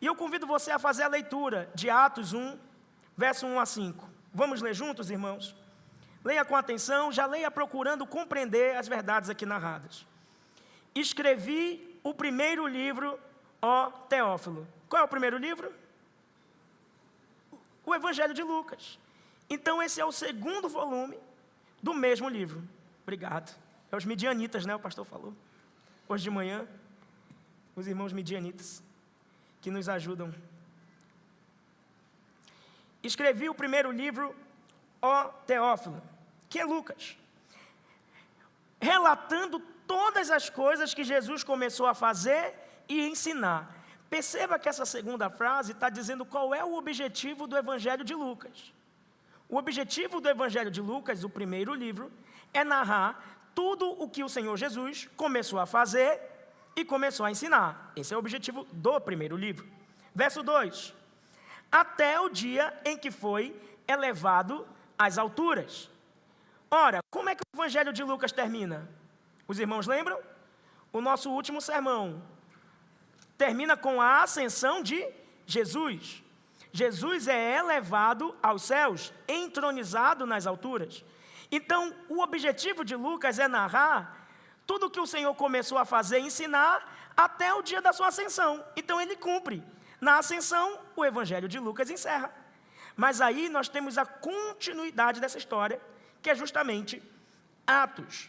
E eu convido você a fazer a leitura de Atos 1, verso 1 a 5. Vamos ler juntos, irmãos? Leia com atenção, já leia procurando compreender as verdades aqui narradas. Escrevi o primeiro livro, ó Teófilo. Qual é o primeiro livro? O Evangelho de Lucas. Então esse é o segundo volume do mesmo livro. Obrigado. É os midianitas, né? O pastor falou. Hoje de manhã, os irmãos midianitas, que nos ajudam. Escrevi o primeiro livro, ó Teófilo, que é Lucas, relatando todas as coisas que Jesus começou a fazer e ensinar. Perceba que essa segunda frase está dizendo qual é o objetivo do Evangelho de Lucas. O objetivo do Evangelho de Lucas, o primeiro livro, é narrar tudo o que o Senhor Jesus começou a fazer e começou a ensinar. Esse é o objetivo do primeiro livro. Verso 2. Até o dia em que foi elevado às alturas. Ora, como é que o Evangelho de Lucas termina? Os irmãos lembram? O nosso último sermão termina com a ascensão de Jesus. Jesus é elevado aos céus, entronizado nas alturas. Então, o objetivo de Lucas é narrar tudo o que o Senhor começou a fazer e ensinar até o dia da sua ascensão. Então, ele cumpre. Na ascensão, o Evangelho de Lucas encerra. Mas aí nós temos a continuidade dessa história, que é justamente Atos.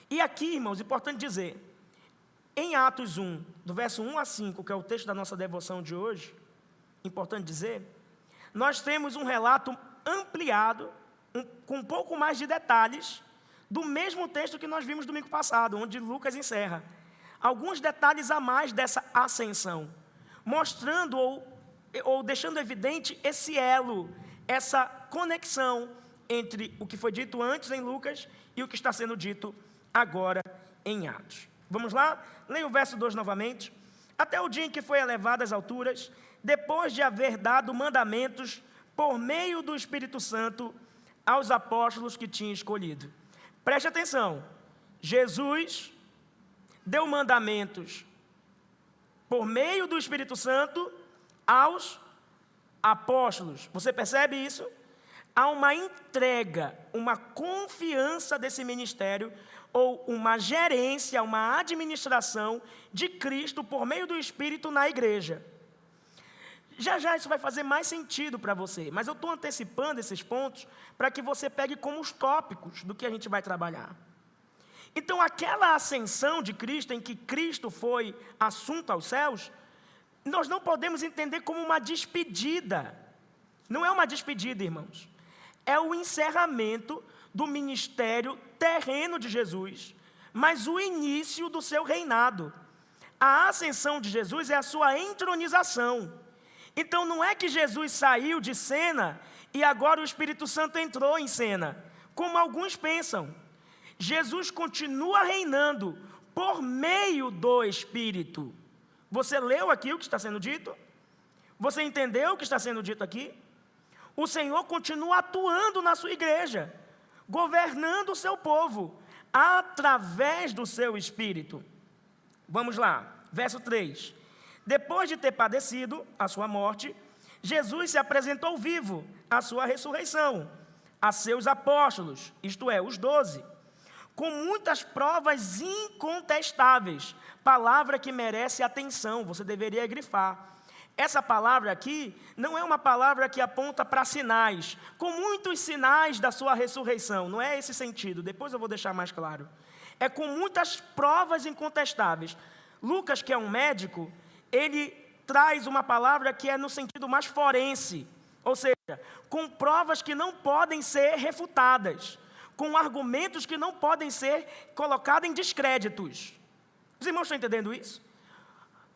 E aqui, irmãos, importante dizer, em Atos 1, do verso 1 a 5, que é o texto da nossa devoção de hoje, importante dizer, nós temos um relato ampliado, com um pouco mais de detalhes, do mesmo texto que nós vimos domingo passado, onde Lucas encerra. Alguns detalhes a mais dessa ascensão, mostrando ou deixando evidente esse elo, essa conexão entre o que foi dito antes em Lucas e o que está sendo dito agora em Atos. Vamos lá? Leia o verso 2 novamente. Até o dia em que foi elevado às alturas, depois de haver dado mandamentos por meio do Espírito Santo aos apóstolos que tinha escolhido. Preste atenção. Jesus deu mandamentos por meio do Espírito Santo aos apóstolos. Você percebe isso? Há uma entrega, uma confiança desse ministério, ou uma gerência, uma administração de Cristo por meio do Espírito na igreja. Já já isso vai fazer mais sentido para você, mas eu estou antecipando esses pontos para que você pegue como os tópicos do que a gente vai trabalhar. Então, aquela ascensão de Cristo, em que Cristo foi assunto aos céus, nós não podemos entender como uma despedida. Não é uma despedida, irmãos. É o encerramento do ministério terreno de Jesus, mas o início do seu reinado. A ascensão de Jesus é a sua entronização. Então não é que Jesus saiu de cena e agora o Espírito Santo entrou em cena, como alguns pensam. Jesus continua reinando por meio do Espírito. Você leu aqui o que está sendo dito? Você entendeu o que está sendo dito aqui? O Senhor continua atuando na sua igreja, governando o seu povo, através do seu Espírito. Vamos lá, verso 3. Depois de ter padecido a sua morte, Jesus se apresentou vivo à sua ressurreição, a seus apóstolos, isto é, os 12, com muitas provas incontestáveis, palavra que merece atenção, você deveria grifar. Essa palavra aqui não é uma palavra que aponta para sinais, com muitos sinais da sua ressurreição, não é esse sentido, depois eu vou deixar mais claro. É com muitas provas incontestáveis. Lucas, que é um médico, ele traz uma palavra que é no sentido mais forense, ou seja, com provas que não podem ser refutadas, com argumentos que não podem ser colocados em descréditos. Os irmãos estão entendendo isso?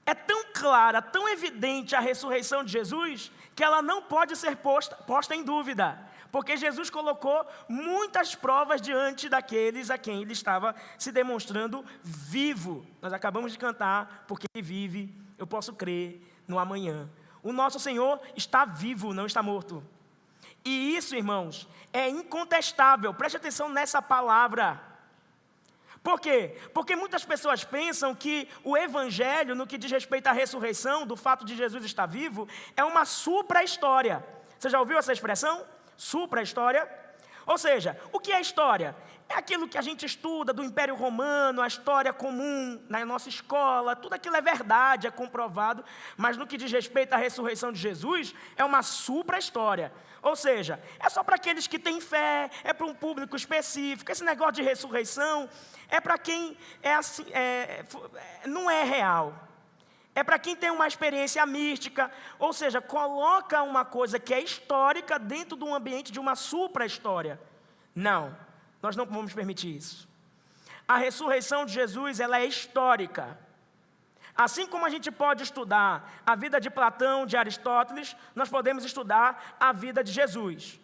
É tão clara, tão evidente a ressurreição de Jesus, que ela não pode ser posta em dúvida, porque Jesus colocou muitas provas diante daqueles a quem ele estava se demonstrando vivo. Nós acabamos de cantar, porque ele vive, eu posso crer no amanhã. O nosso Senhor está vivo, não está morto. E isso, irmãos, é incontestável. Preste atenção nessa palavra. Por quê? Porque muitas pessoas pensam que o evangelho, no que diz respeito à ressurreição, do fato de Jesus estar vivo, é uma supra-história. Você já ouviu essa expressão? Supra-história? Ou seja, o que é história? É aquilo que a gente estuda do Império Romano, a história comum na nossa escola, tudo aquilo é verdade, é comprovado, mas no que diz respeito à ressurreição de Jesus, é uma supra-história. Ou seja, é só para aqueles que têm fé, é para um público específico. Esse negócio de ressurreição é para quem é assim, não é real. É para quem tem uma experiência mística, ou seja, coloca uma coisa que é histórica dentro de um ambiente de uma supra-história. Não, nós não vamos permitir isso. A ressurreição de Jesus, ela é histórica. Assim como a gente pode estudar a vida de Platão, de Aristóteles, nós podemos estudar a vida de Jesus.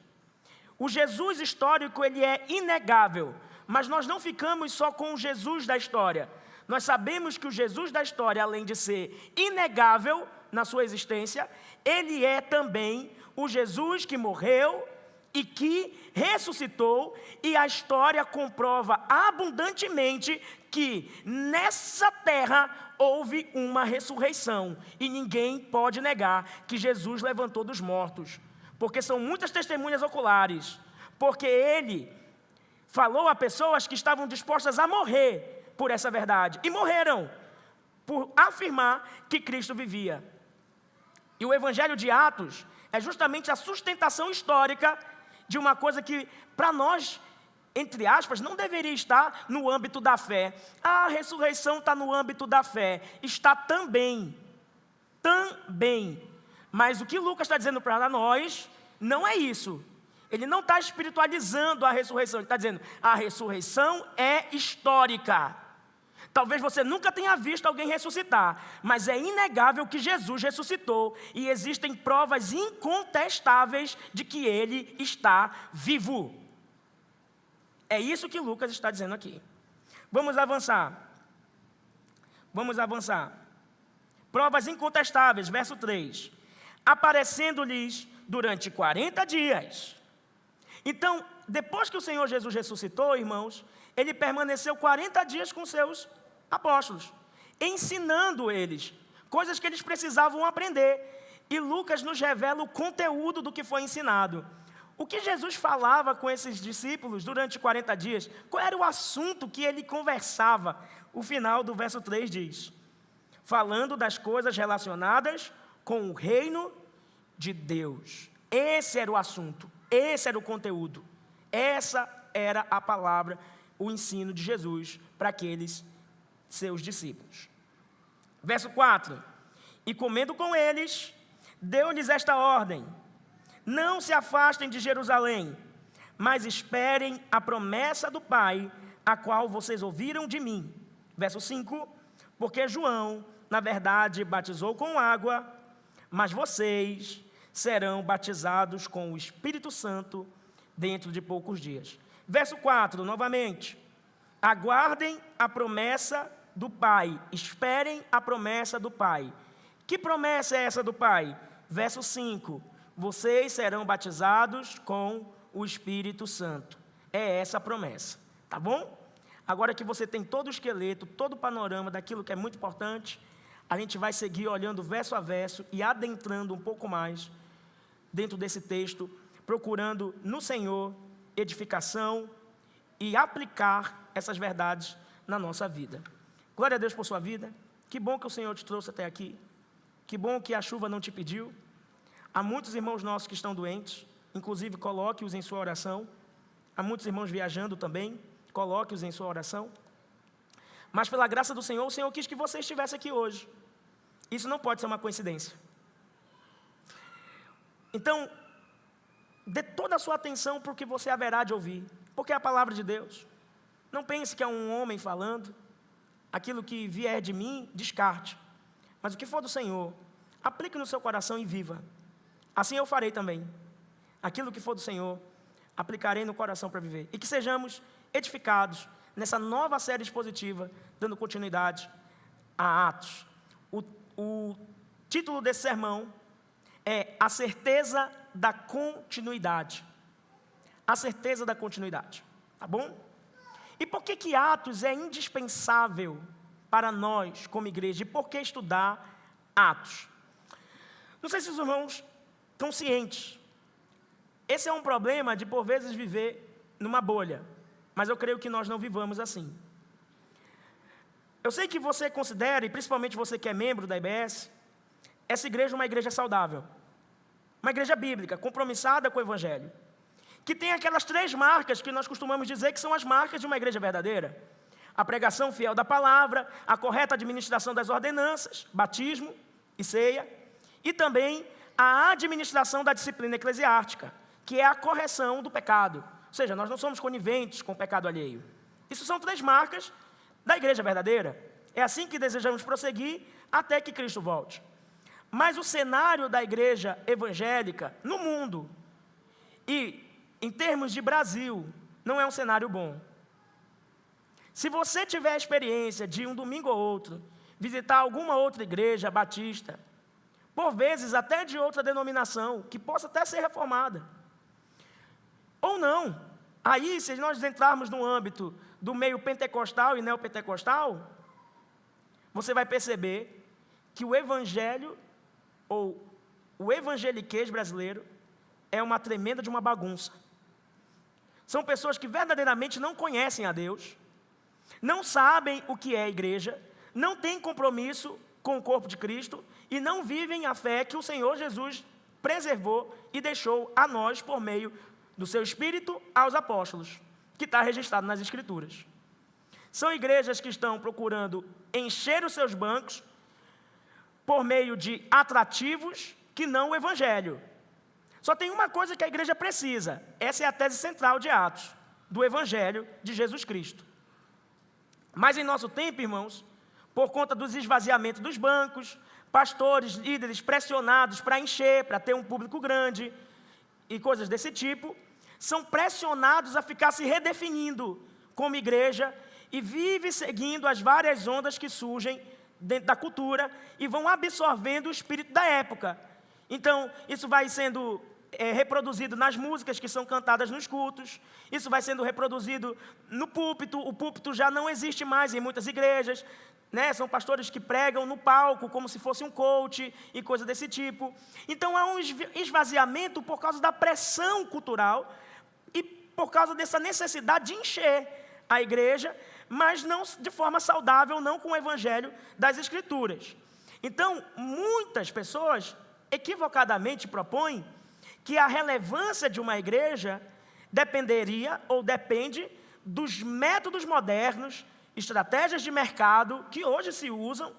O Jesus histórico, ele é inegável, mas nós não ficamos só com o Jesus da história. Nós sabemos que o Jesus da história, além de ser inegável na sua existência, ele é também o Jesus que morreu e que ressuscitou, e a história comprova abundantemente que nessa terra houve uma ressurreição, e ninguém pode negar que Jesus levantou dos mortos, porque são muitas testemunhas oculares, porque ele falou a pessoas que estavam dispostas a morrer por essa verdade, e morreram por afirmar que Cristo vivia. E o Evangelho de Atos é justamente a sustentação histórica de uma coisa que, para nós, entre aspas, não deveria estar no âmbito da fé. A ressurreição está no âmbito da fé. Está também. Mas o que Lucas está dizendo para nós não é isso. Ele não está espiritualizando a ressurreição. Ele está dizendo, a ressurreição é histórica. Talvez você nunca tenha visto alguém ressuscitar, mas é inegável que Jesus ressuscitou, e existem provas incontestáveis de que ele está vivo. É isso que Lucas está dizendo aqui. Vamos avançar. Provas incontestáveis, verso 3. Aparecendo-lhes durante 40 dias. Então, depois que o Senhor Jesus ressuscitou, irmãos, ele permaneceu 40 dias com seus apóstolos, ensinando eles coisas que eles precisavam aprender. E Lucas nos revela o conteúdo do que foi ensinado. O que Jesus falava com esses discípulos durante 40 dias? Qual era o assunto que ele conversava? O final do verso 3 diz: falando das coisas relacionadas com o reino de Deus. Esse era o assunto, esse era o conteúdo, essa era a palavra, o ensino de Jesus para aqueles seus discípulos. Verso 4. E comendo com eles, deu-lhes esta ordem: não se afastem de Jerusalém, mas esperem a promessa do Pai, a qual vocês ouviram de mim. Verso 5. Porque João, na verdade, batizou com água, mas vocês serão batizados com o Espírito Santo dentro de poucos dias. Verso 4, novamente. Aguardem a promessa do Pai, esperem a promessa do Pai. Que promessa é essa do Pai? Verso 5, vocês serão batizados com o Espírito Santo. É essa a promessa, tá bom? Agora que você tem todo o esqueleto, todo o panorama daquilo que é muito importante, a gente vai seguir olhando verso a verso e adentrando um pouco mais dentro desse texto, procurando no Senhor edificação e aplicar essas verdades na nossa vida. Glória a Deus por sua vida. Que bom que o Senhor te trouxe até aqui. Que bom que a chuva não te pediu. Há muitos irmãos nossos que estão doentes, inclusive coloque-os em sua oração. Há muitos irmãos viajando também, coloque-os em sua oração. Mas pela graça do Senhor, o Senhor quis que você estivesse aqui hoje. Isso não pode ser uma coincidência. Então, dê toda a sua atenção para o que você haverá de ouvir, porque é a palavra de Deus. Não pense que é um homem falando. Aquilo que vier de mim, descarte. Mas o que for do Senhor, aplique no seu coração e viva. Assim eu farei também. Aquilo que for do Senhor, aplicarei no coração para viver. E que sejamos edificados nessa nova série expositiva, dando continuidade a Atos. O título desse sermão é A Certeza da Continuidade. A certeza da continuidade. Tá bom? E por que Atos é indispensável para nós como igreja? E por que estudar Atos? Não sei se os irmãos estão cientes. Esse é um problema de, por vezes, viver numa bolha. Mas eu creio que nós não vivamos assim. Eu sei que você considera, e principalmente você que é membro da IBS, essa igreja uma igreja saudável. Uma igreja bíblica, compromissada com o Evangelho. Que tem aquelas 3 marcas que nós costumamos dizer que são as marcas de uma igreja verdadeira. A pregação fiel da palavra, a correta administração das ordenanças, batismo e ceia, e também a administração da disciplina eclesiástica, que é a correção do pecado. Ou seja, nós não somos coniventes com o pecado alheio. Isso são 3 marcas da igreja verdadeira. É assim que desejamos prosseguir até que Cristo volte. Mas o cenário da igreja evangélica no mundo e em termos de Brasil não é um cenário bom. Se você tiver a experiência de um domingo ou outro visitar alguma outra igreja batista, por vezes até de outra denominação, que possa até ser reformada, ou não, aí se nós entrarmos no âmbito do meio pentecostal e neopentecostal, você vai perceber que o evangelho, ou o evangeliquez brasileiro, é uma tremenda de uma bagunça. São pessoas que verdadeiramente não conhecem a Deus, não sabem o que é a igreja, não têm compromisso com o corpo de Cristo e não vivem a fé que o Senhor Jesus preservou e deixou a nós por meio do seu Espírito aos apóstolos, que está registrado nas Escrituras. São igrejas que estão procurando encher os seus bancos por meio de atrativos que não o Evangelho. Só tem uma coisa que a igreja precisa, essa é a tese central de Atos, do Evangelho de Jesus Cristo. Mas em nosso tempo, irmãos, por conta dos esvaziamentos dos bancos, pastores, líderes pressionados para encher, para ter um público grande e coisas desse tipo, são pressionados a ficar se redefinindo como igreja e vive seguindo as várias ondas que surgem dentro da cultura e vão absorvendo o espírito da época. Então, isso vai sendo reproduzido nas músicas que são cantadas nos cultos, isso vai sendo reproduzido no púlpito, o púlpito já não existe mais em muitas igrejas, né? São pastores que pregam no palco como se fosse um coach e coisa desse tipo. Então, há um esvaziamento por causa da pressão cultural e por causa dessa necessidade de encher a igreja, mas não de forma saudável, não com o evangelho das Escrituras. Então, muitas pessoas equivocadamente propõem que a relevância de uma igreja dependeria ou depende dos métodos modernos, estratégias de mercado que hoje se usam,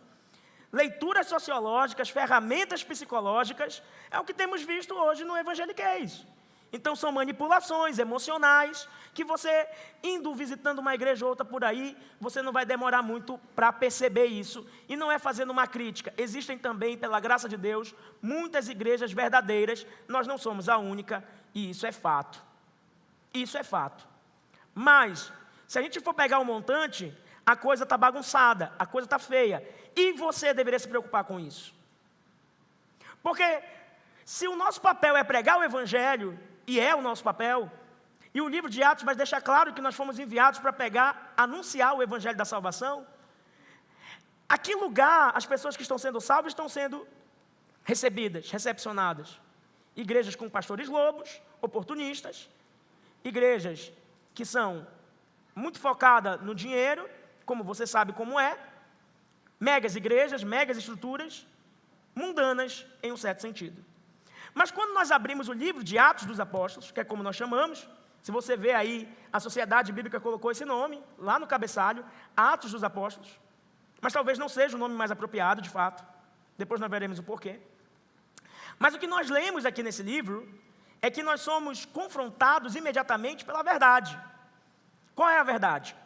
leituras sociológicas, ferramentas psicológicas, é o que temos visto hoje no evangeliquez. Então são manipulações emocionais, que você, indo visitando uma igreja ou outra por aí, você não vai demorar muito para perceber isso. E não é fazendo uma crítica. Existem também, pela graça de Deus, muitas igrejas verdadeiras. Nós não somos a única, e isso é fato. Isso é fato. Mas, se a gente for pegar o montante, a coisa está bagunçada, a coisa está feia. E você deveria se preocupar com isso. Porque se o nosso papel é pregar o evangelho, e é o nosso papel, e o livro de Atos vai deixar claro que nós fomos enviados para pegar, anunciar o evangelho da salvação, a que lugar as pessoas que estão sendo salvas estão sendo recebidas, recepcionadas? Igrejas com pastores lobos, oportunistas, igrejas que são muito focadas no dinheiro, como você sabe como é, megas igrejas, megas estruturas, mundanas em um certo sentido. Mas quando nós abrimos o livro de Atos dos Apóstolos, que é como nós chamamos, se você vê aí, a Sociedade Bíblica colocou esse nome, lá no cabeçalho, Atos dos Apóstolos, mas talvez não seja o nome mais apropriado, de fato, depois nós veremos o porquê. Mas o que nós lemos aqui nesse livro, é que nós somos confrontados imediatamente pela verdade. Qual é a verdade?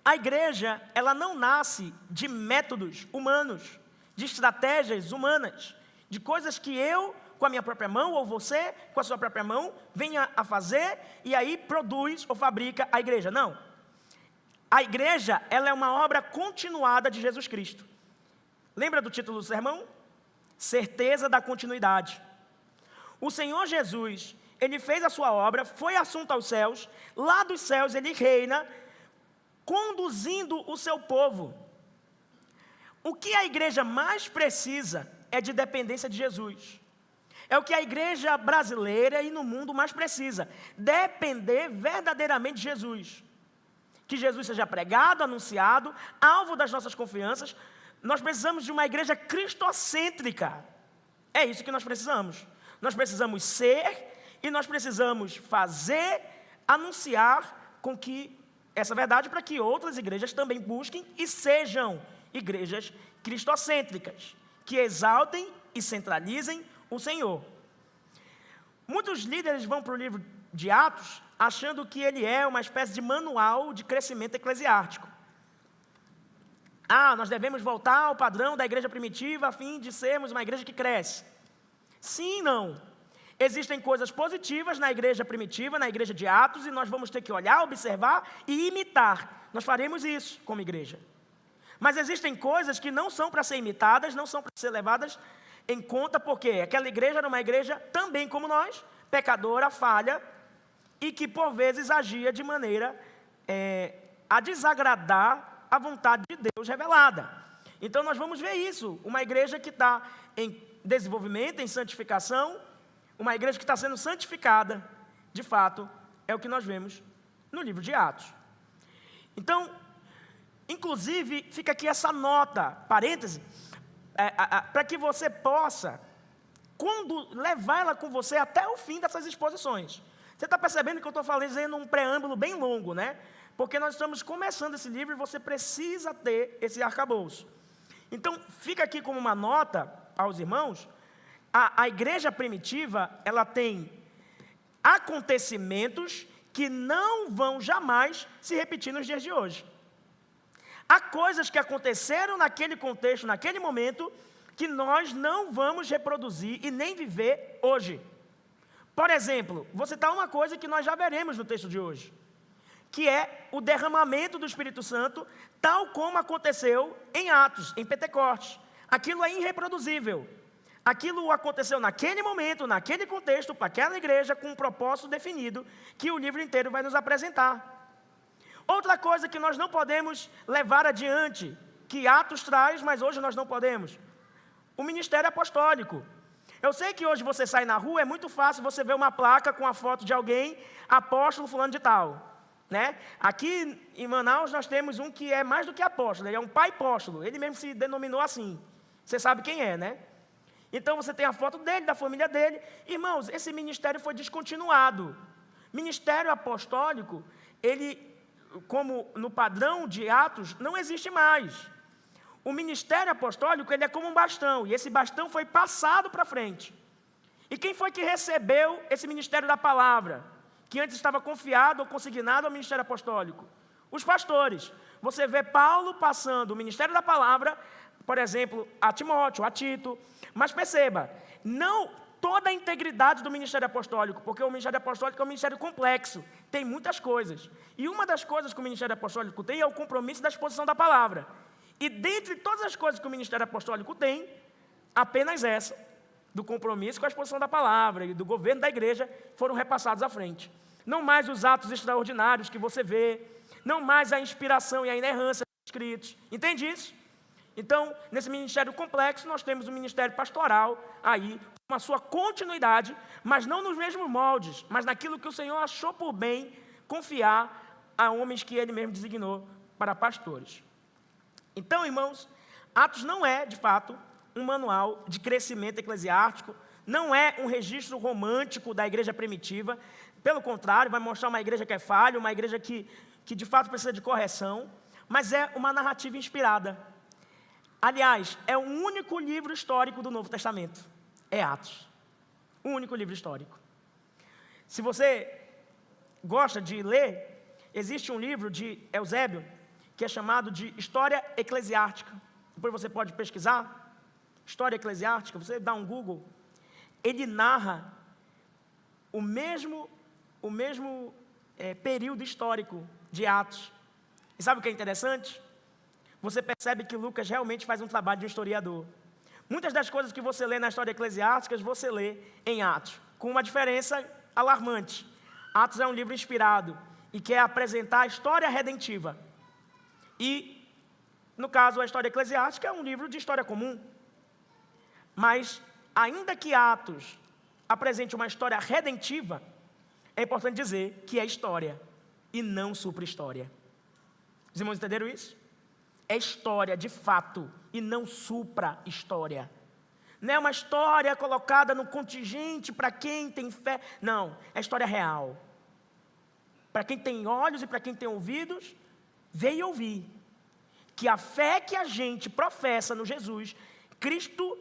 A igreja, ela não nasce de métodos humanos, de estratégias humanas, de coisas que eu, com a minha própria mão, ou você, com a sua própria mão, venha a fazer e aí produz ou fabrica a igreja. Não. A igreja, ela é uma obra continuada de Jesus Cristo. Lembra do título do sermão? Certeza da continuidade. O Senhor Jesus, Ele fez a sua obra, foi assunto aos céus, lá dos céus Ele reina, conduzindo o seu povo. O que a igreja mais precisa é de dependência de Jesus. É o que a igreja brasileira e no mundo mais precisa, depender verdadeiramente de Jesus. Que Jesus seja pregado, anunciado, alvo das nossas confianças. Nós precisamos de uma igreja cristocêntrica. É isso que nós precisamos. Nós precisamos ser e nós precisamos fazer, anunciar com que essa verdade para que outras igrejas também busquem e sejam igrejas cristocêntricas, que exaltem e centralizem o Senhor. Muitos líderes vão para o livro de Atos achando que ele é uma espécie de manual de crescimento eclesiástico. Nós devemos voltar ao padrão da igreja primitiva a fim de sermos uma igreja que cresce. Sim e não. Existem coisas positivas na igreja primitiva, na igreja de Atos, e nós vamos ter que olhar, observar e imitar. Nós faremos isso como igreja. Mas existem coisas que não são para ser imitadas, não são para ser levadas em conta, porque aquela igreja era uma igreja também como nós, pecadora, falha, e que por vezes agia de maneira a desagradar a vontade de Deus revelada. Então nós vamos ver isso, uma igreja que está em desenvolvimento, em santificação, uma igreja que está sendo santificada, de fato, é o que nós vemos no livro de Atos. Então, inclusive, fica aqui essa nota, parêntese, para que você possa levar ela com você até o fim dessas exposições. Você está percebendo que eu estou fazendo um preâmbulo bem longo, né? Porque nós estamos começando esse livro e você precisa ter esse arcabouço. Então, fica aqui como uma nota aos irmãos, a igreja primitiva, ela tem acontecimentos que não vão jamais se repetir nos dias de hoje. Há coisas que aconteceram naquele contexto, naquele momento, que nós não vamos reproduzir e nem viver hoje. Por exemplo, vou citar uma coisa que nós já veremos no texto de hoje, que é o derramamento do Espírito Santo, tal como aconteceu em Atos, em Pentecostes. Aquilo é irreproduzível. Aquilo aconteceu naquele momento, naquele contexto, para aquela igreja, com um propósito definido, que o livro inteiro vai nos apresentar. Outra coisa que nós não podemos levar adiante, que Atos traz, mas hoje nós não podemos, o ministério apostólico. Eu sei que hoje você sai na rua, é muito fácil você ver uma placa com a foto de alguém, apóstolo fulano de tal, né? Aqui em Manaus nós temos um que é mais do que apóstolo, ele é um pai apóstolo, ele mesmo se denominou assim. Você sabe quem é, né? Então você tem a foto dele, da família dele. Irmãos, esse ministério foi descontinuado. Ministério apostólico, ele, como no padrão de Atos, não existe mais. O ministério apostólico, ele é como um bastão, e esse bastão foi passado para frente. E quem foi que recebeu esse ministério da palavra, que antes estava confiado ou consignado ao ministério apostólico? Os pastores. Você vê Paulo passando o ministério da palavra, por exemplo, a Timóteo, a Tito. Mas perceba, não toda a integridade do ministério apostólico, porque o ministério apostólico é um ministério complexo, tem muitas coisas. E uma das coisas que o ministério apostólico tem é o compromisso da exposição da palavra. E dentre todas as coisas que o ministério apostólico tem, apenas essa, do compromisso com a exposição da palavra e do governo da igreja, foram repassados à frente. Não mais os atos extraordinários que você vê, não mais a inspiração e a inerrância dos escritos. Entende isso? Então, nesse ministério complexo, nós temos o ministério pastoral aí, com a sua continuidade, mas não nos mesmos moldes, mas naquilo que o Senhor achou por bem confiar a homens que Ele mesmo designou para pastores. Então, irmãos, Atos não é, de fato, um manual de crescimento eclesiástico, não é um registro romântico da igreja primitiva, pelo contrário, vai mostrar uma igreja que é falha, uma igreja que de fato precisa de correção, mas é uma narrativa inspirada. Aliás, é o único livro histórico do Novo Testamento, é Atos, o único livro histórico. Se você gosta de ler, existe um livro de Eusébio, que é chamado de História Eclesiástica. Depois você pode pesquisar, História Eclesiástica, você dá um Google. Ele narra o mesmo período histórico de Atos. E sabe o que é interessante? Você percebe que Lucas realmente faz um trabalho de um historiador. Muitas das coisas que você lê na História Eclesiástica, você lê em Atos, com uma diferença alarmante. Atos é um livro inspirado e quer apresentar a história redentiva. E, no caso, a história eclesiástica é um livro de história comum. Mas, ainda que Atos apresente uma história redentiva, é importante dizer que é história e não supra-história. Os irmãos entenderam isso? É história de fato e não supra-história. Não é uma história colocada no contingente para quem tem fé. Não, é história real. Para quem tem olhos e para quem tem ouvidos, ver e ouvir. Que a fé que a gente professa no Jesus Cristo,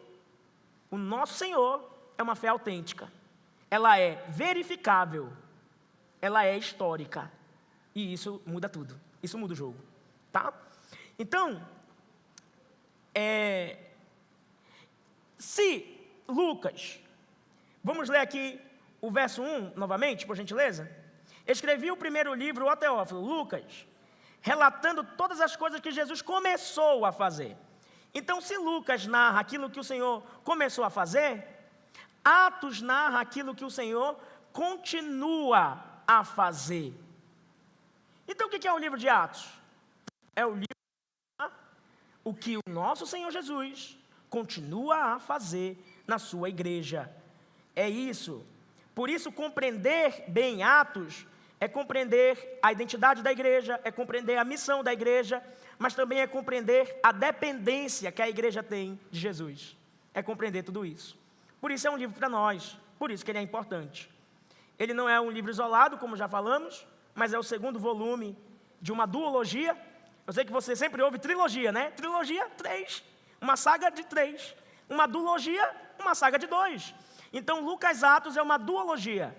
o nosso Senhor, é uma fé autêntica. Ela é verificável. Ela é histórica. E isso muda tudo. Isso muda o jogo. Tá? Então, se Lucas, vamos ler aqui o verso 1 novamente, por gentileza. Escrevi o primeiro livro, ó Teófilo, Lucas, relatando todas as coisas que Jesus começou a fazer. Então, se Lucas narra aquilo que o Senhor começou a fazer, Atos narra aquilo que o Senhor continua a fazer. Então, o que é o livro de Atos? É o livro o que o nosso Senhor Jesus continua a fazer na sua igreja. É isso. Por isso, compreender bem Atos é compreender a identidade da igreja, é compreender a missão da igreja, mas também é compreender a dependência que a igreja tem de Jesus. É compreender tudo isso. Por isso é um livro para nós, por isso que ele é importante. Ele não é um livro isolado, como já falamos, mas é o segundo volume de uma duologia. Eu sei que você sempre ouve trilogia, né? Trilogia, 3. Uma saga de 3. Uma duologia, uma saga de 2. Então, Lucas Atos é uma duologia.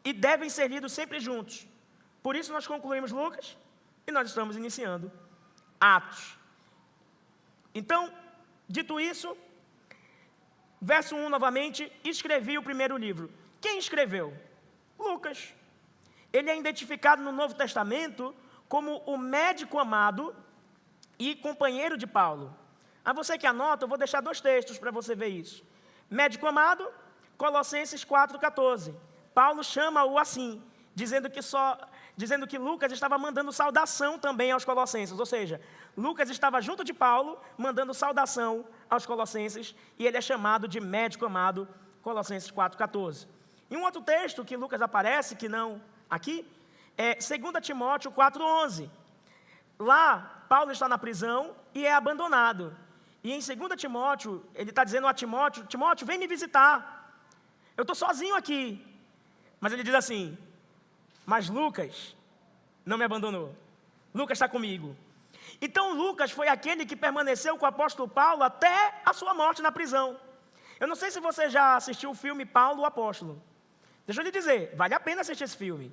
E devem ser lidos sempre juntos. Por isso nós concluímos Lucas e nós estamos iniciando Atos. Então, dito isso, verso 1 novamente, escrevi o primeiro livro. Quem escreveu? Lucas. Ele é identificado no Novo Testamento como o médico amado e companheiro de Paulo. A você que anota, eu vou deixar 2 textos para você ver isso. Médico amado, Colossenses 4,14. Paulo chama-o assim, dizendo que Lucas estava mandando saudação também aos colossenses. Ou seja, Lucas estava junto de Paulo, mandando saudação aos colossenses, e ele é chamado de médico amado, Colossenses 4,14. E um outro texto que Lucas aparece, que não aqui, é 2 Timóteo 4,11. Lá, Paulo está na prisão e é abandonado. E em 2 Timóteo, ele está dizendo a Timóteo, Timóteo, vem me visitar. Eu estou sozinho aqui. Mas ele diz assim, mas Lucas não me abandonou. Lucas está comigo. Então Lucas foi aquele que permaneceu com o apóstolo Paulo até a sua morte na prisão. Eu não sei se você já assistiu o filme Paulo o Apóstolo. Deixa eu lhe dizer, vale a pena assistir esse filme.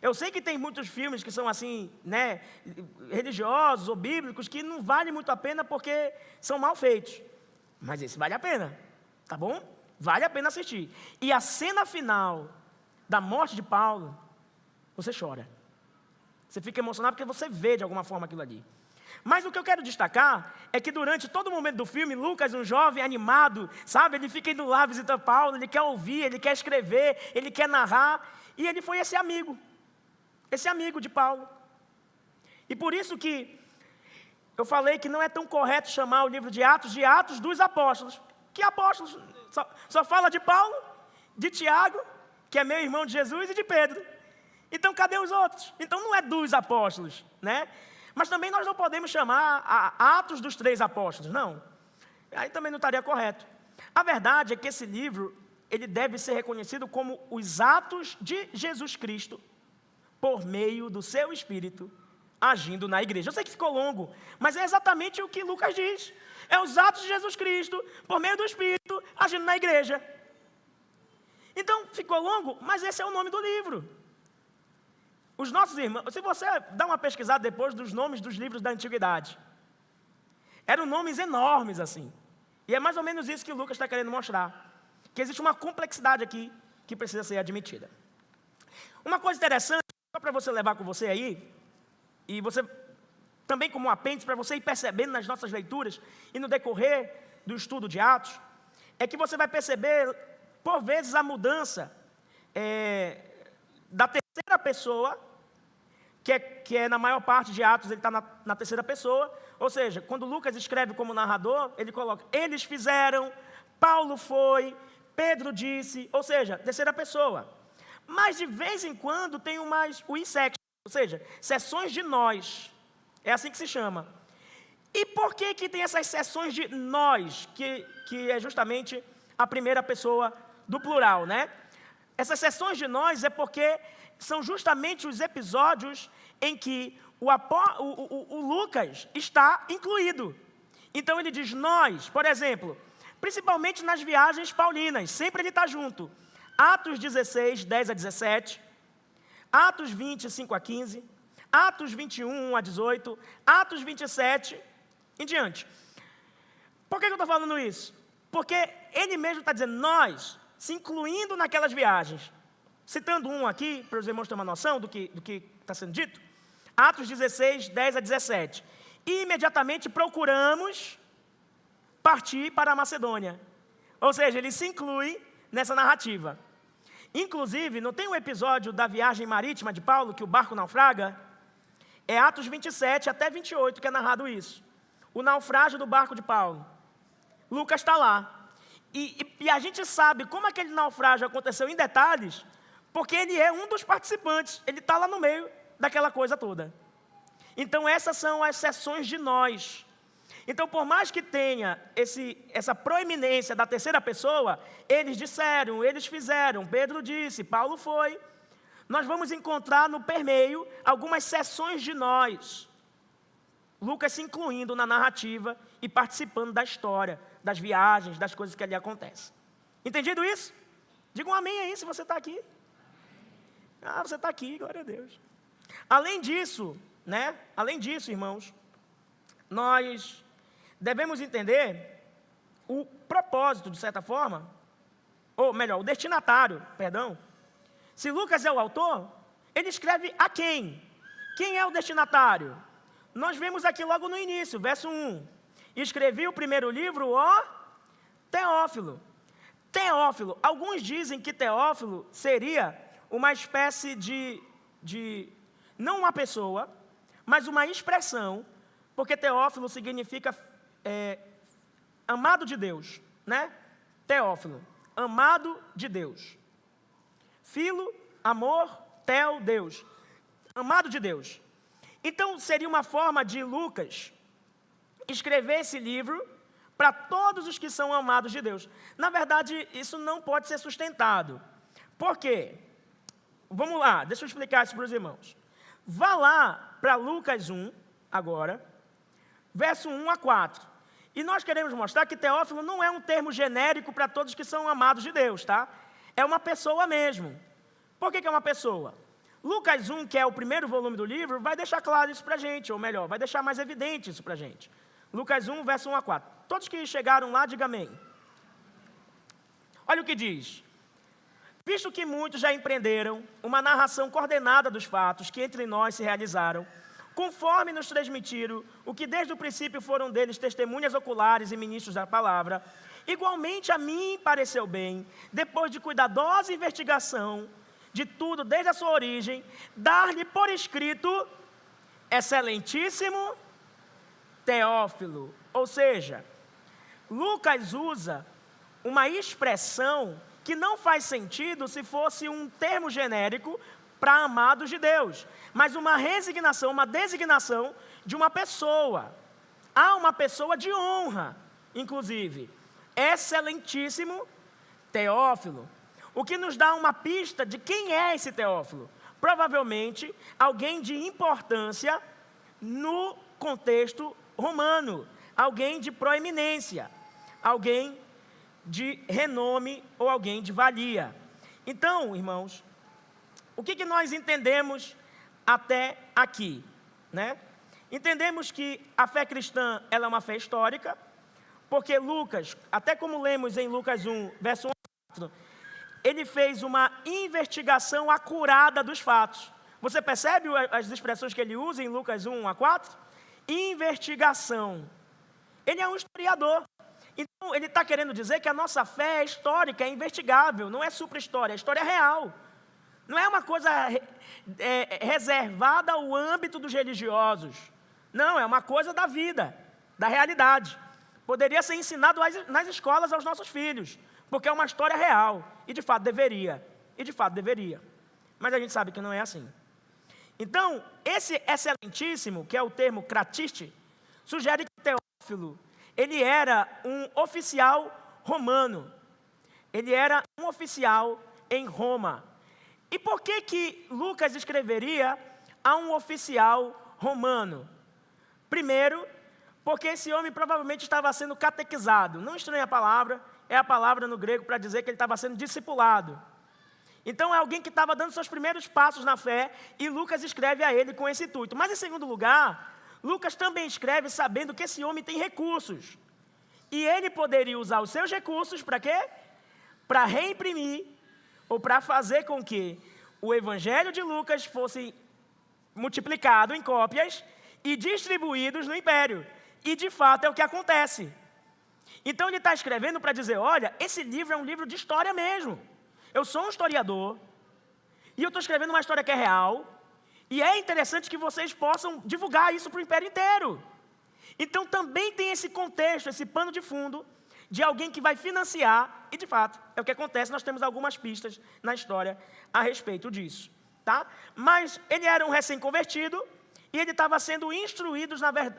Eu sei que tem muitos filmes que são assim, né, religiosos ou bíblicos, que não valem muito a pena porque são mal feitos. Mas esse vale a pena, tá bom? Vale a pena assistir. E a cena final da morte de Paulo, você chora. Você fica emocionado porque você vê de alguma forma aquilo ali. Mas o que eu quero destacar é que durante todo o momento do filme, Lucas, um jovem animado, sabe, ele fica indo lá visitar Paulo, ele quer ouvir, ele quer escrever, ele quer narrar, e ele foi esse amigo de Paulo. E por isso que eu falei que não é tão correto chamar o livro de Atos dos Apóstolos. Que apóstolos? Só fala de Paulo, de Tiago, que é meu irmão de Jesus, e de Pedro. Então, cadê os outros? Então, não é dos apóstolos, né? Mas também nós não podemos chamar Atos dos 3 apóstolos, não. Aí também não estaria correto. A verdade é que esse livro, ele deve ser reconhecido como os Atos de Jesus Cristo, por meio do seu Espírito, agindo na igreja. Eu sei que ficou longo, mas é exatamente o que Lucas diz. É os Atos de Jesus Cristo, por meio do Espírito, agindo na igreja. Então, ficou longo, mas esse é o nome do livro. Os nossos irmãos, se você dá uma pesquisada depois dos nomes dos livros da antiguidade, eram nomes enormes assim. E é mais ou menos isso que o Lucas está querendo mostrar. Que existe uma complexidade aqui que precisa ser admitida. Uma coisa interessante, só para você levar com você aí, e você também como um apêndice para você ir percebendo nas nossas leituras e no decorrer do estudo de Atos, é que você vai perceber, por vezes, a mudança da terceira pessoa, que é na maior parte de Atos, ele está na terceira pessoa. Ou seja, quando Lucas escreve como narrador, ele coloca, eles fizeram, Paulo foi, Pedro disse, ou seja, terceira pessoa. Mas de vez em quando tem o in-section, ou seja, sessões de nós. É assim que se chama. E por que tem essas sessões de nós, que é justamente a primeira pessoa do plural, né? Essas sessões de nós é porque são justamente os episódios em que o Lucas está incluído. Então ele diz nós, por exemplo, principalmente nas viagens paulinas, sempre ele está junto. Atos 16, 10 a 17, Atos 20, 5 a 15, Atos 21, 1 a 18, Atos 27, em diante. Por que eu estou falando isso? Porque ele mesmo está dizendo nós, se incluindo naquelas viagens. Citando um aqui, para os irmãos terem uma noção do que está sendo dito. Atos 16, 10 a 17. E imediatamente procuramos partir para a Macedônia. Ou seja, ele se inclui nessa narrativa. Inclusive, não tem um episódio da viagem marítima de Paulo, que o barco naufraga? É Atos 27 até 28 que é narrado isso. O naufrágio do barco de Paulo. Lucas está lá. E a gente sabe como aquele naufrágio aconteceu em detalhes, porque ele é um dos participantes. Ele está lá no meio daquela coisa toda. Então, essas são as sessões de nós. Então, por mais que tenha essa proeminência da terceira pessoa, eles disseram, eles fizeram, Pedro disse, Paulo foi. Nós vamos encontrar no permeio algumas sessões de nós. Lucas se incluindo na narrativa e participando da história, das viagens, das coisas que ali acontecem. Entendido isso? Diga um amém aí se você está aqui. Ah, você está aqui, glória a Deus. Além disso, né? Além disso, irmãos, nós devemos entender o propósito, de certa forma, ou melhor, o destinatário, perdão. Se Lucas é o autor, ele escreve a quem? Quem é o destinatário? Nós vemos aqui logo no início, verso 1. Escrevi o primeiro livro, Teófilo. Teófilo, alguns dizem que Teófilo seria uma espécie não uma pessoa, mas uma expressão, porque Teófilo significa amado de Deus, né? Teófilo, amado de Deus. Filo, amor, Teo, Deus. Amado de Deus. Então, seria uma forma de Lucas escrever esse livro para todos os que são amados de Deus. Na verdade, isso não pode ser sustentado. Por quê? Vamos lá, deixa eu explicar isso para os irmãos. Vá lá para Lucas 1, agora, verso 1 a 4. E nós queremos mostrar que Teófilo não é um termo genérico para todos que são amados de Deus, tá? É uma pessoa mesmo. Por que é uma pessoa? Lucas 1, que é o primeiro volume do livro, vai deixar claro isso para a gente, ou melhor, vai deixar mais evidente isso para a gente. Lucas 1, verso 1 a 4. Todos que chegaram lá, digam amém. Olha o que diz. Visto que muitos já empreenderam uma narração coordenada dos fatos que entre nós se realizaram, conforme nos transmitiram o que desde o princípio foram deles testemunhas oculares e ministros da palavra, igualmente a mim pareceu bem, depois de cuidadosa investigação de tudo desde a sua origem, dar-lhe por escrito, excelentíssimo Teófilo. Ou seja, Lucas usa uma expressão que não faz sentido se fosse um termo genérico para amados de Deus, mas uma designação de uma pessoa. Há uma pessoa de honra, inclusive, excelentíssimo Teófilo. O que nos dá uma pista de quem é esse Teófilo. Provavelmente alguém de importância no contexto romano, alguém de proeminência, alguém de renome ou alguém de valia. Então, irmãos, o que nós entendemos até aqui, né? Entendemos que a fé cristã ela é uma fé histórica, porque Lucas, até como lemos em Lucas 1, verso 1 a 4, ele fez uma investigação acurada dos fatos. Você percebe as expressões que ele usa em Lucas 1 a 4? Investigação. Ele é um historiador. Então, ele está querendo dizer que a nossa fé é histórica, é investigável, não é supra-história, é história real. Não é uma coisa reservada ao âmbito dos religiosos. Não, é uma coisa da vida, da realidade. Poderia ser ensinado nas escolas aos nossos filhos, porque é uma história real. E de fato deveria. Mas a gente sabe que não é assim. Então, esse excelentíssimo, que é o termo cratiste, sugere que Teófilo, ele era um oficial romano. Ele era um oficial em Roma. E por que Lucas escreveria a um oficial romano? Primeiro, porque esse homem provavelmente estava sendo catequizado. Não estranha a palavra, é a palavra no grego para dizer que ele estava sendo discipulado. Então é alguém que estava dando seus primeiros passos na fé, e Lucas escreve a ele com esse intuito. Mas em segundo lugar, Lucas também escreve sabendo que esse homem tem recursos. E ele poderia usar os seus recursos para quê? Para reimprimir, ou para fazer com que o Evangelho de Lucas fosse multiplicado em cópias e distribuídos no império. E de fato é o que acontece. Então ele está escrevendo para dizer, olha, esse livro é um livro de história mesmo. Eu sou um historiador, e eu estou escrevendo uma história que é real, e é interessante que vocês possam divulgar isso para o império inteiro. Então também tem esse contexto, esse pano de fundo, de alguém que vai financiar, e de fato, é o que acontece, nós temos algumas pistas na história a respeito disso. Tá? Mas ele era um recém-convertido, e ele estava sendo instruído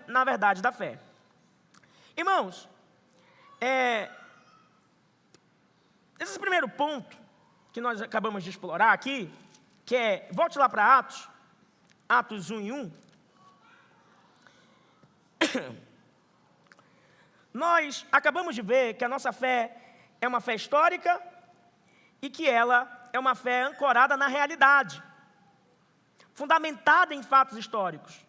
na verdade da fé. Irmãos, esse primeiro ponto, que nós acabamos de explorar aqui, que é, volte lá para Atos 1 e 1. Nós acabamos de ver que a nossa fé é uma fé histórica e que ela é uma fé ancorada na realidade, fundamentada em fatos históricos.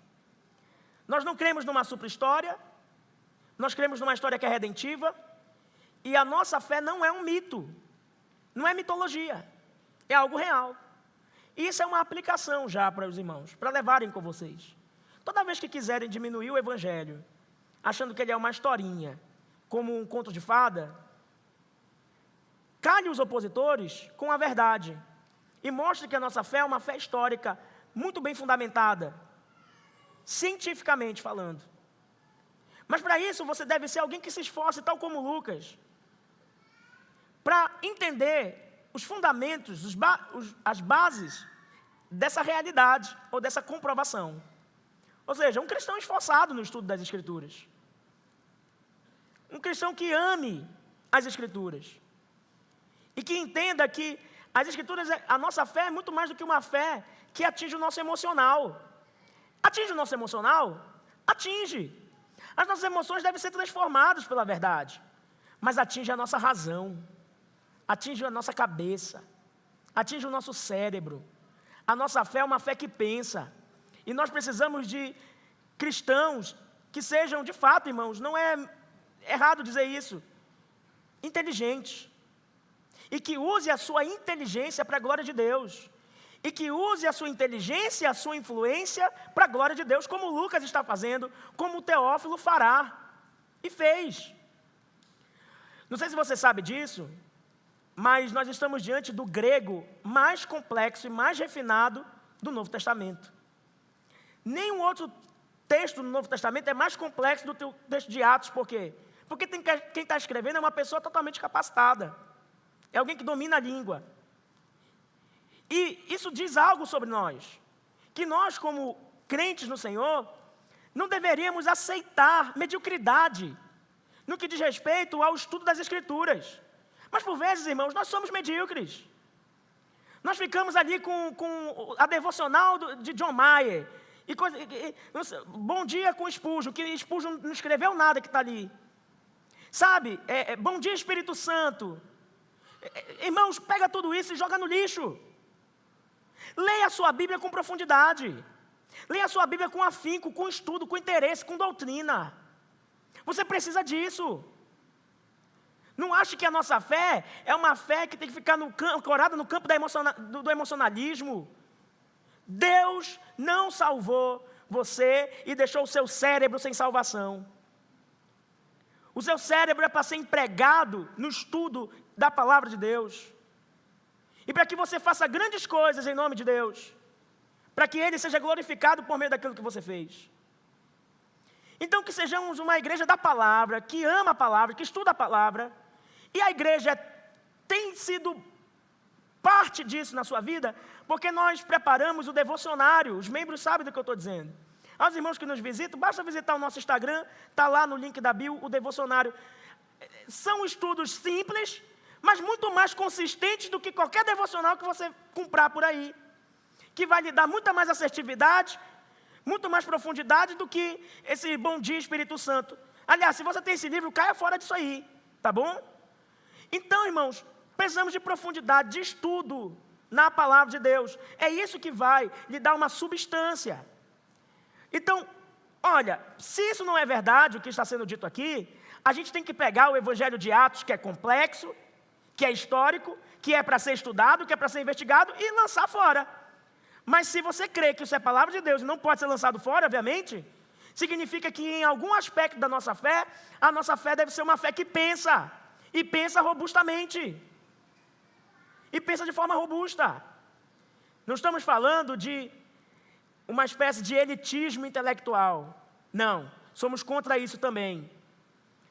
Nós não cremos numa supra-história, nós cremos numa história que é redentiva, e a nossa fé não é um mito. Não é mitologia, é algo real. E isso é uma aplicação já para os irmãos, para levarem com vocês. Toda vez que quiserem diminuir o Evangelho, achando que ele é uma historinha, como um conto de fada, calhe os opositores com a verdade e mostre que a nossa fé é uma fé histórica, muito bem fundamentada, cientificamente falando. Mas para isso você deve ser alguém que se esforce, tal como Lucas, para entender os fundamentos, as bases dessa realidade ou dessa comprovação. Ou seja, um cristão esforçado no estudo das Escrituras. Um cristão que ame as Escrituras. E que entenda que as Escrituras, a nossa fé é muito mais do que uma fé que atinge o nosso emocional. Atinge o nosso emocional? Atinge. As nossas emoções devem ser transformadas pela verdade. Mas atinge a nossa razão. Atinge a nossa cabeça, atinge o nosso cérebro. A nossa fé é uma fé que pensa. E nós precisamos de cristãos que sejam, de fato, irmãos, não é errado dizer isso, inteligentes. E que use a sua inteligência para a glória de Deus. E que use a sua inteligência, a sua influência para a glória de Deus, como Lucas está fazendo, como o Teófilo fará. E fez. Não sei se você sabe disso, mas nós estamos diante do grego mais complexo e mais refinado do Novo Testamento. Nenhum outro texto no Novo Testamento é mais complexo do que o texto de Atos. Por quê? Porque quem está escrevendo é uma pessoa totalmente capacitada. É alguém que domina a língua. E isso diz algo sobre nós. Que nós, como crentes no Senhor, não deveríamos aceitar mediocridade no que diz respeito ao estudo das Escrituras. Mas por vezes, irmãos, nós somos medíocres. Nós ficamos ali com a devocional de John Mayer. Bom dia com Spurgeon, que Spurgeon não escreveu nada que está ali. Sabe, bom dia Espírito Santo. Irmãos, pega tudo isso e joga no lixo. Leia a sua Bíblia com profundidade. Leia a sua Bíblia com afinco, com estudo, com interesse, com doutrina. Você precisa disso. Não ache que a nossa fé é uma fé que tem que ficar ancorada no campo do emocionalismo. Deus não salvou você e deixou o seu cérebro sem salvação. O seu cérebro é para ser empregado no estudo da palavra de Deus. e para que você faça grandes coisas em nome de Deus, para que Ele seja glorificado por meio daquilo que você fez. Então, que sejamos uma igreja da palavra, que ama a palavra, que estuda a palavra, e a igreja tem sido parte disso na sua vida, porque nós preparamos o devocionário, os membros sabem do que eu estou dizendo. Aos irmãos que nos visitam, basta visitar o nosso Instagram, está lá no link da bio, o devocionário. São estudos simples, mas muito mais consistentes do que qualquer devocional que você comprar por aí, que vai lhe dar muita mais assertividade, muito mais profundidade do que esse Bom Dia Espírito Santo. Aliás, se você tem esse livro, caia fora disso aí, tá bom? Então, irmãos, precisamos de profundidade, de estudo na palavra de Deus. É isso que vai lhe dar uma substância. Então, olha, se isso não é verdade, o que está sendo dito aqui, a gente tem que pegar o Evangelho de Atos, que é complexo, que é histórico, que é para ser estudado, que é para ser investigado, e lançar fora. Mas se você crê que isso é palavra de Deus e não pode ser lançado fora, obviamente, significa que em algum aspecto da nossa fé, a nossa fé deve ser uma fé que pensa, e pensa robustamente. E pensa de forma robusta. Não estamos falando de uma espécie de elitismo intelectual. Não, somos contra isso também.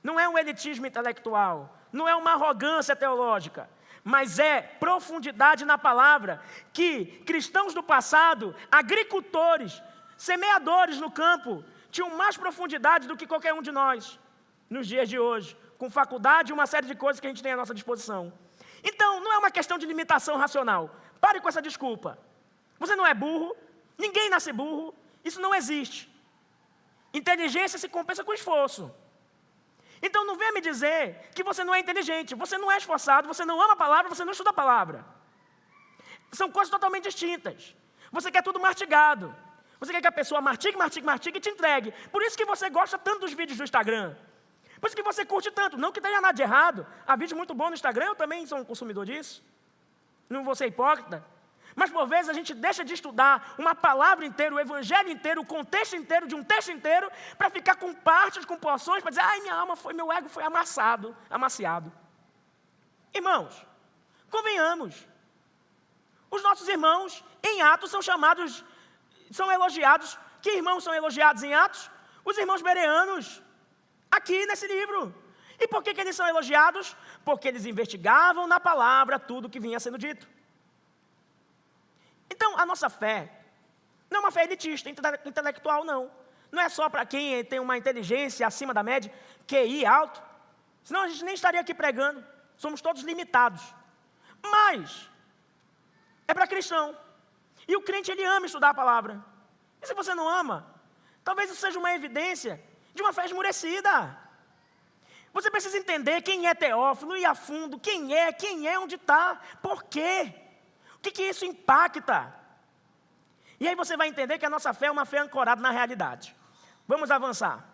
Não é um elitismo intelectual, não é uma arrogância teológica, mas é profundidade na palavra, que cristãos do passado, agricultores, semeadores no campo, tinham mais profundidade do que qualquer um de nós, nos dias de hoje, com faculdade e uma série de coisas que a gente tem à nossa disposição. Então, não é uma questão de limitação racional. Pare com essa desculpa. Você não é burro, ninguém nasce burro, isso não existe. Inteligência se compensa com esforço. Então não venha me dizer que você não é inteligente, você não é esforçado, você não ama a palavra, você não estuda a palavra. São coisas totalmente distintas. Você quer tudo mastigado. Você quer que a pessoa mastigue e te entregue. Por isso que você gosta tanto dos vídeos do Instagram. Por isso que você curte tanto. Não que tenha nada de errado. Há vídeo muito bom no Instagram, eu também sou um consumidor disso. Não vou ser hipócrita. Mas por vezes a gente deixa de estudar uma palavra inteira, o evangelho inteiro, o contexto inteiro, de um texto inteiro, para ficar com partes, com porções, para dizer, ai, minha alma foi, meu ego foi amaciado. Irmãos, convenhamos, os nossos irmãos em Atos são chamados, são elogiados. Que irmãos são elogiados em Atos? Os irmãos bereanos, aqui nesse livro. E por que eles são elogiados? Porque eles investigavam na palavra tudo que vinha sendo dito. Então, a nossa fé não é uma fé elitista, intelectual, não. Não é só para quem tem uma inteligência acima da média, QI alto. Senão a gente nem estaria aqui pregando. Somos todos limitados. Mas é para cristão. E o crente, ele ama estudar a palavra. E se você não ama, talvez isso seja uma evidência de uma fé esmurecida. Você precisa entender quem é Teófilo, ir a fundo, quem é, onde está, por quê. O que isso impacta? E aí você vai entender que a nossa fé é uma fé ancorada na realidade. Vamos avançar.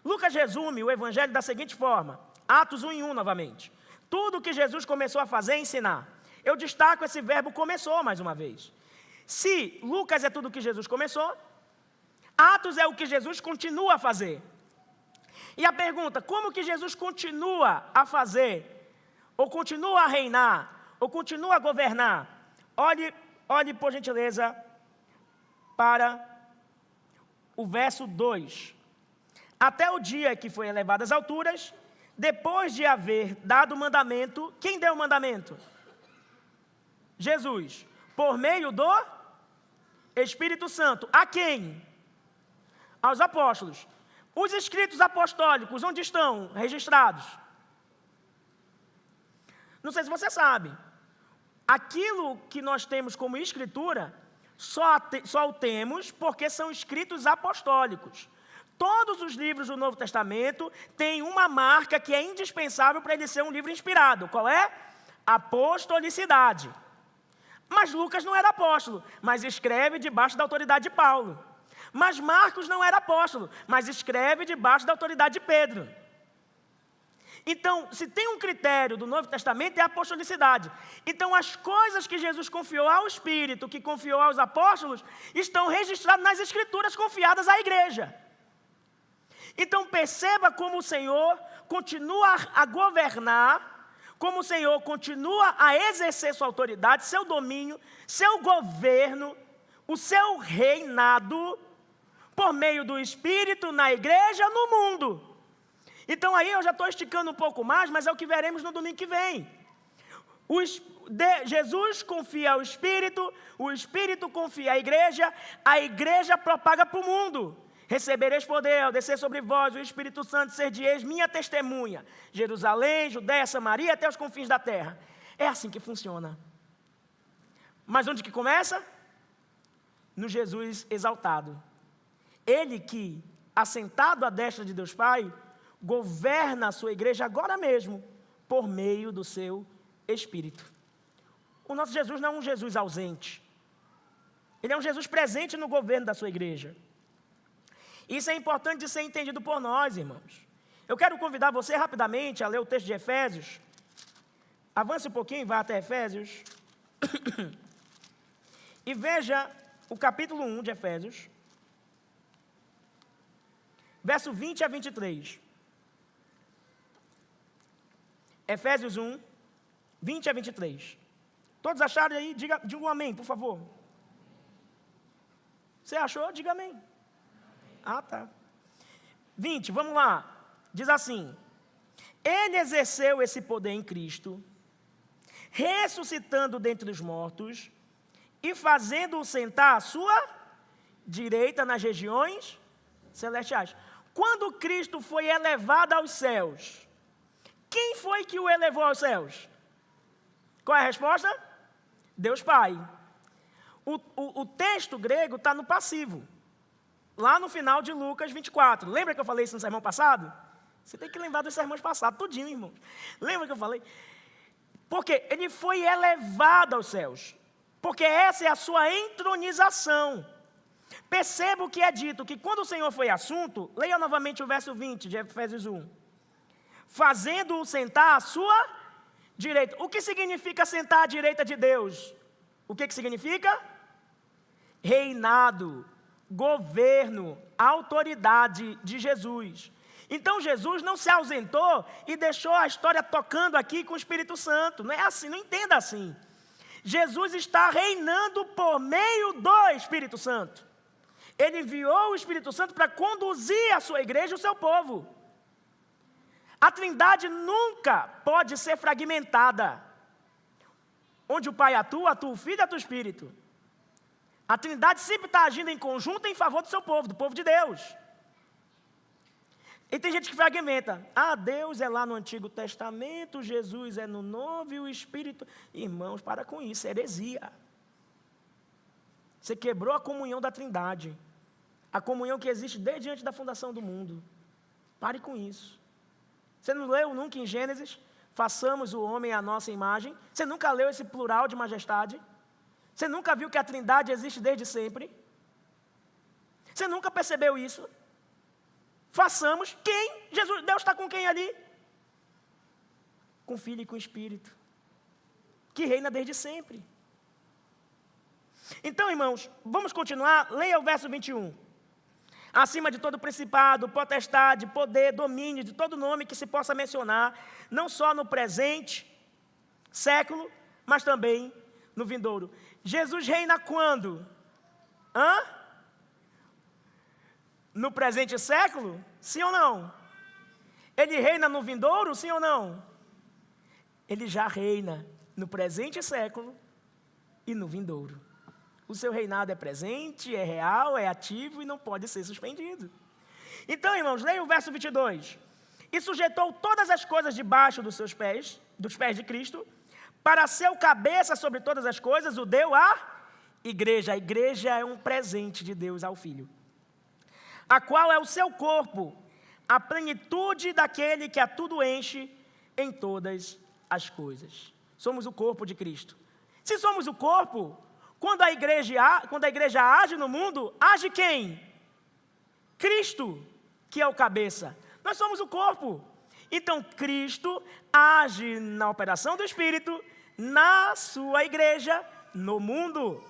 Lucas resume o evangelho da seguinte forma. Atos 1:1 novamente. Tudo o que Jesus começou a fazer é ensinar. Eu destaco esse verbo começou mais uma vez. Se Lucas é tudo o que Jesus começou, Atos é o que Jesus continua a fazer. E a pergunta, como que Jesus continua a fazer? Ou continua a reinar? Ou continua a governar? Olhe por gentileza para o verso 2. Até o dia que foi elevado às alturas, depois de haver dado o mandamento, quem deu o mandamento? Jesus, por meio do Espírito Santo. A quem? Aos apóstolos. Os escritos apostólicos, onde estão registrados? Não sei se você sabe. Aquilo que nós temos como escritura, só o temos porque são escritos apostólicos. Todos os livros do Novo Testamento têm uma marca que é indispensável para ele ser um livro inspirado. Qual é? Apostolicidade. Mas Lucas não era apóstolo, mas escreve debaixo da autoridade de Paulo. Mas Marcos não era apóstolo, mas escreve debaixo da autoridade de Pedro. Então, se tem um critério do Novo Testamento, é a apostolicidade. Então, as coisas que Jesus confiou ao Espírito, que confiou aos apóstolos, estão registradas nas Escrituras confiadas à igreja. Então, perceba como o Senhor continua a governar, como o Senhor continua a exercer sua autoridade, seu domínio, seu governo, o seu reinado, por meio do Espírito, na igreja, no mundo. Então aí eu já estou esticando um pouco mais, mas é o que veremos no domingo que vem. Jesus confia ao Espírito, o Espírito confia à igreja, a igreja propaga para o mundo. Recebereis poder ao descer sobre vós o Espírito Santo, ser-de-eis minha testemunha. Jerusalém, Judéia, Samaria, até os confins da terra. É assim que funciona. Mas onde que começa? No Jesus exaltado. Ele que, assentado à destra de Deus Pai, governa a sua igreja agora mesmo, por meio do seu Espírito. O nosso Jesus não é um Jesus ausente. Ele é um Jesus presente no governo da sua igreja. Isso é importante de ser entendido por nós, irmãos. Eu quero convidar você rapidamente a ler o texto de Efésios. Avance um pouquinho, vá até Efésios. E veja o capítulo 1 de Efésios. Verso 20 a 23. Efésios 1, 20 a 23. Todos acharam aí? Diga um amém, por favor. Você achou? Diga amém. Ah, tá. 20, vamos lá. Diz assim: Ele exerceu esse poder em Cristo, ressuscitando dentre os mortos e fazendo-o sentar à sua direita nas regiões celestiais. Quando Cristo foi elevado aos céus, quem foi que o elevou aos céus? Qual é a resposta? Deus Pai. O texto grego está no passivo, lá no final de Lucas 24. Lembra que eu falei isso no sermão passado? Você tem que lembrar dos sermões passados, tudinho, irmãos. Lembra que eu falei? Porque ele foi elevado aos céus. Porque essa é a sua entronização. Perceba o que é dito, que quando o Senhor foi assunto, leia novamente o verso 20 de Efésios 1. Fazendo-o sentar à sua direita. O que significa sentar à direita de Deus? O que significa? Reinado, governo, autoridade de Jesus. Então Jesus não se ausentou e deixou a história tocando aqui com o Espírito Santo. Não é assim, não entenda assim. Jesus está reinando por meio do Espírito Santo. Ele enviou o Espírito Santo para conduzir a sua igreja e o seu povo. A Trindade nunca pode ser fragmentada. Onde o Pai atua o Filho e atua o Espírito. A Trindade sempre está agindo em conjunto em favor do seu povo, do povo de Deus. E tem gente que fragmenta. Ah, Deus é lá no Antigo Testamento, Jesus é no Novo e o Espírito... Irmãos, para com isso, é heresia. Você quebrou a comunhão da Trindade. A comunhão que existe desde antes da fundação do mundo. Pare com isso. Você não leu nunca em Gênesis? Façamos o homem à nossa imagem. Você nunca leu esse plural de majestade? Você nunca viu que a Trindade existe desde sempre? Você nunca percebeu isso? Façamos quem? Jesus, Deus está com quem ali? Com o Filho e com o Espírito, que reina desde sempre. Então, irmãos, vamos continuar. Leia o verso 21. Acima de todo principado, potestade, poder, domínio, de todo nome que se possa mencionar, não só no presente século, mas também no vindouro. Jesus reina quando? No presente século? Sim ou não? Ele reina no vindouro? Sim ou não? Ele já reina no presente século e no vindouro. O seu reinado é presente, é real, é ativo e não pode ser suspendido. Então, irmãos, leia o verso 22. E sujeitou todas as coisas debaixo dos seus pés, dos pés de Cristo, para ser o cabeça sobre todas as coisas, o deu à igreja. A igreja é um presente de Deus ao Filho, a qual é o seu corpo, a plenitude daquele que a tudo enche em todas as coisas. Somos o corpo de Cristo. Se somos o corpo, quando a igreja age no mundo, age quem? Cristo, que é o cabeça. Nós somos o corpo. Então, Cristo age na operação do Espírito, na sua igreja, no mundo.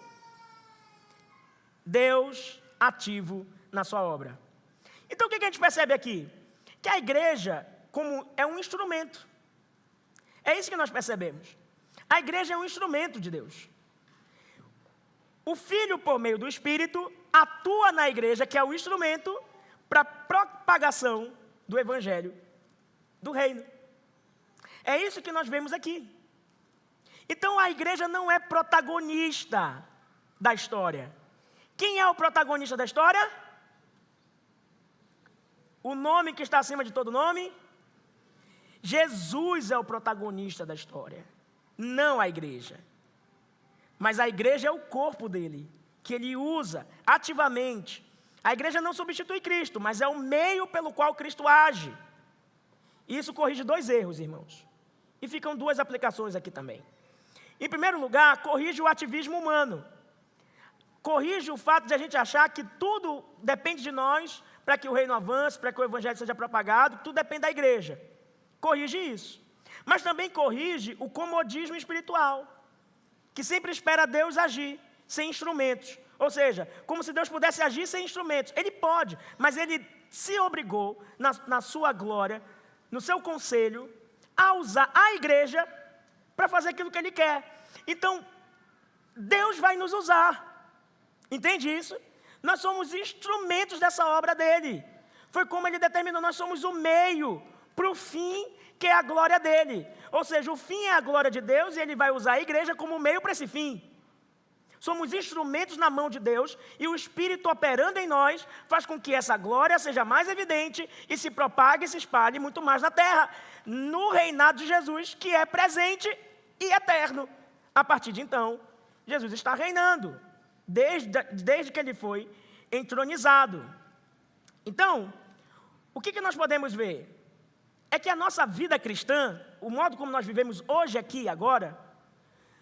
Deus ativo na sua obra. Então, o que a gente percebe aqui? Que a igreja como é um instrumento. É isso que nós percebemos. A igreja é um instrumento de Deus. O Filho, por meio do Espírito, atua na igreja, que é o instrumento para a propagação do Evangelho, do Reino. É isso que nós vemos aqui. Então a igreja não é protagonista da história. Quem é o protagonista da história? O nome que está acima de todo nome? Jesus é o protagonista da história, não a igreja. Mas a igreja é o corpo dele, que ele usa ativamente. A igreja não substitui Cristo, mas é o meio pelo qual Cristo age. Isso corrige 2 erros, irmãos. E ficam 2 aplicações aqui também. Em primeiro lugar, corrige o ativismo humano. Corrige o fato de a gente achar que tudo depende de nós para que o reino avance, para que o evangelho seja propagado, tudo depende da igreja. Corrige isso. Mas também corrige o comodismo espiritual, que sempre espera Deus agir sem instrumentos. Ou seja, como se Deus pudesse agir sem instrumentos. Ele pode, mas Ele se obrigou, na sua glória, no seu conselho, a usar a igreja para fazer aquilo que Ele quer. Então, Deus vai nos usar. Entende isso? Nós somos instrumentos dessa obra dEle. Foi como Ele determinou, nós somos o meio para o fim, que é a glória dEle. Ou seja, o fim é a glória de Deus e Ele vai usar a igreja como meio para esse fim. Somos instrumentos na mão de Deus e o Espírito operando em nós faz com que essa glória seja mais evidente e se propague e se espalhe muito mais na terra, no reinado de Jesus, que é presente e eterno. A partir de então, Jesus está reinando, desde que Ele foi entronizado. Então, o que nós podemos ver? É que a nossa vida cristã, o modo como nós vivemos hoje, aqui e agora,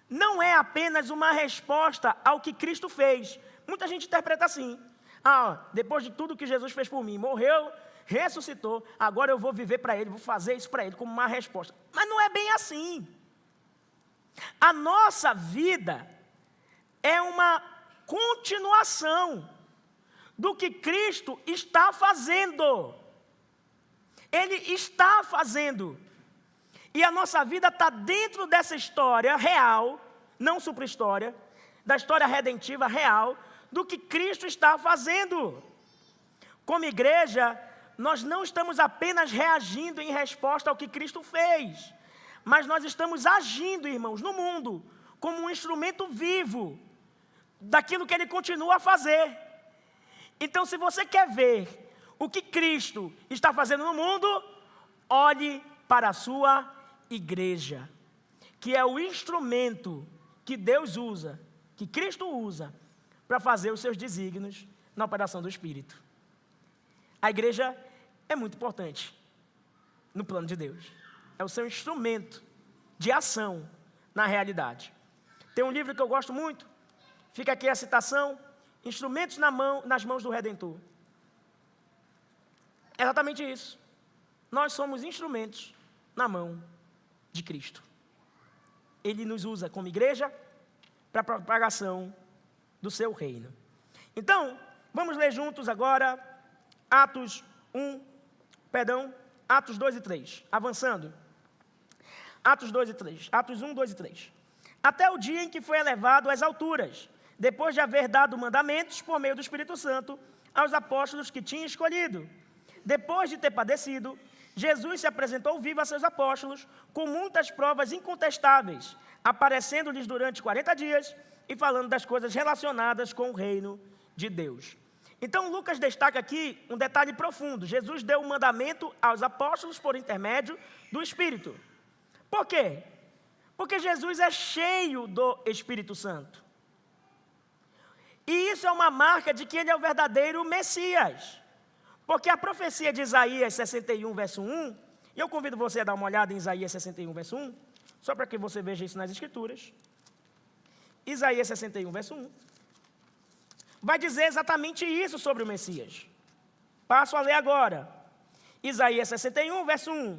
não é apenas uma resposta ao que Cristo fez. Muita gente interpreta assim: depois de tudo que Jesus fez por mim, morreu, ressuscitou, agora eu vou viver para Ele, vou fazer isso para Ele, como uma resposta. Mas não é bem assim. A nossa vida é uma continuação do que Cristo está fazendo. Ele está fazendo. E a nossa vida está dentro dessa história real, não supra-história, da história redentiva real, do que Cristo está fazendo. Como igreja, nós não estamos apenas reagindo em resposta ao que Cristo fez, mas nós estamos agindo, irmãos, no mundo, como um instrumento vivo daquilo que Ele continua a fazer. Então, se você quer ver o que Cristo está fazendo no mundo, olhe para a sua igreja, que é o instrumento que Deus usa, que Cristo usa, para fazer os seus desígnios na operação do Espírito. A igreja é muito importante no plano de Deus. É o seu instrumento de ação na realidade. Tem um livro que eu gosto muito, fica aqui a citação: Instrumentos nas mãos do Redentor. É exatamente isso. Nós somos instrumentos na mão de Cristo. Ele nos usa como igreja para a propagação do seu reino. Então, vamos ler juntos agora Atos 2 e 3. Avançando. Atos 2 e 3. Atos 1, 2 e 3. Até o dia em que foi elevado às alturas, depois de haver dado mandamentos por meio do Espírito Santo aos apóstolos que tinha escolhido. Depois de ter padecido, Jesus se apresentou vivo a seus apóstolos com muitas provas incontestáveis, aparecendo-lhes durante 40 dias e falando das coisas relacionadas com o reino de Deus. Então, Lucas destaca aqui um detalhe profundo. Jesus deu um mandamento aos apóstolos por intermédio do Espírito. Por quê? Porque Jesus é cheio do Espírito Santo. E isso é uma marca de que Ele é o verdadeiro Messias. Porque a profecia de Isaías 61, verso 1, e eu convido você a dar uma olhada em Isaías 61, verso 1, só para que você veja isso nas Escrituras. Isaías 61, verso 1, vai dizer exatamente isso sobre o Messias. Passo a ler agora. Isaías 61, verso 1,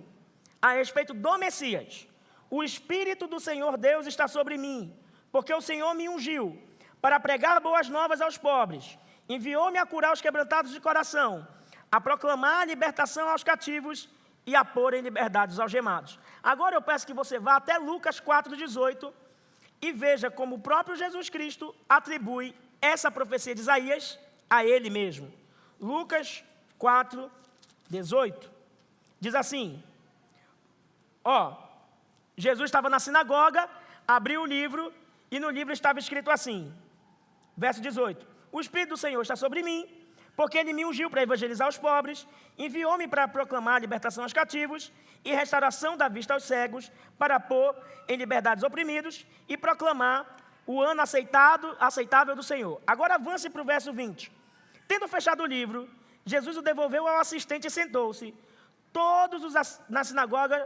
a respeito do Messias. O Espírito do Senhor Deus está sobre mim, porque o Senhor me ungiu para pregar boas novas aos pobres. Enviou-me a curar os quebrantados de coração, a proclamar a libertação aos cativos e a pôr em liberdade os algemados. Agora eu peço que você vá até Lucas 4,18 e veja como o próprio Jesus Cristo atribui essa profecia de Isaías a ele mesmo. Lucas 4,18 diz assim, Jesus estava na sinagoga, abriu o livro e no livro estava escrito assim, verso 18, o Espírito do Senhor está sobre mim, porque Ele me ungiu para evangelizar os pobres, enviou-me para proclamar a libertação aos cativos e restauração da vista aos cegos, para pôr em liberdade os oprimidos e proclamar o ano aceitável do Senhor. Agora avance para o verso 20. Tendo fechado o livro, Jesus o devolveu ao assistente e sentou-se. Todos na sinagoga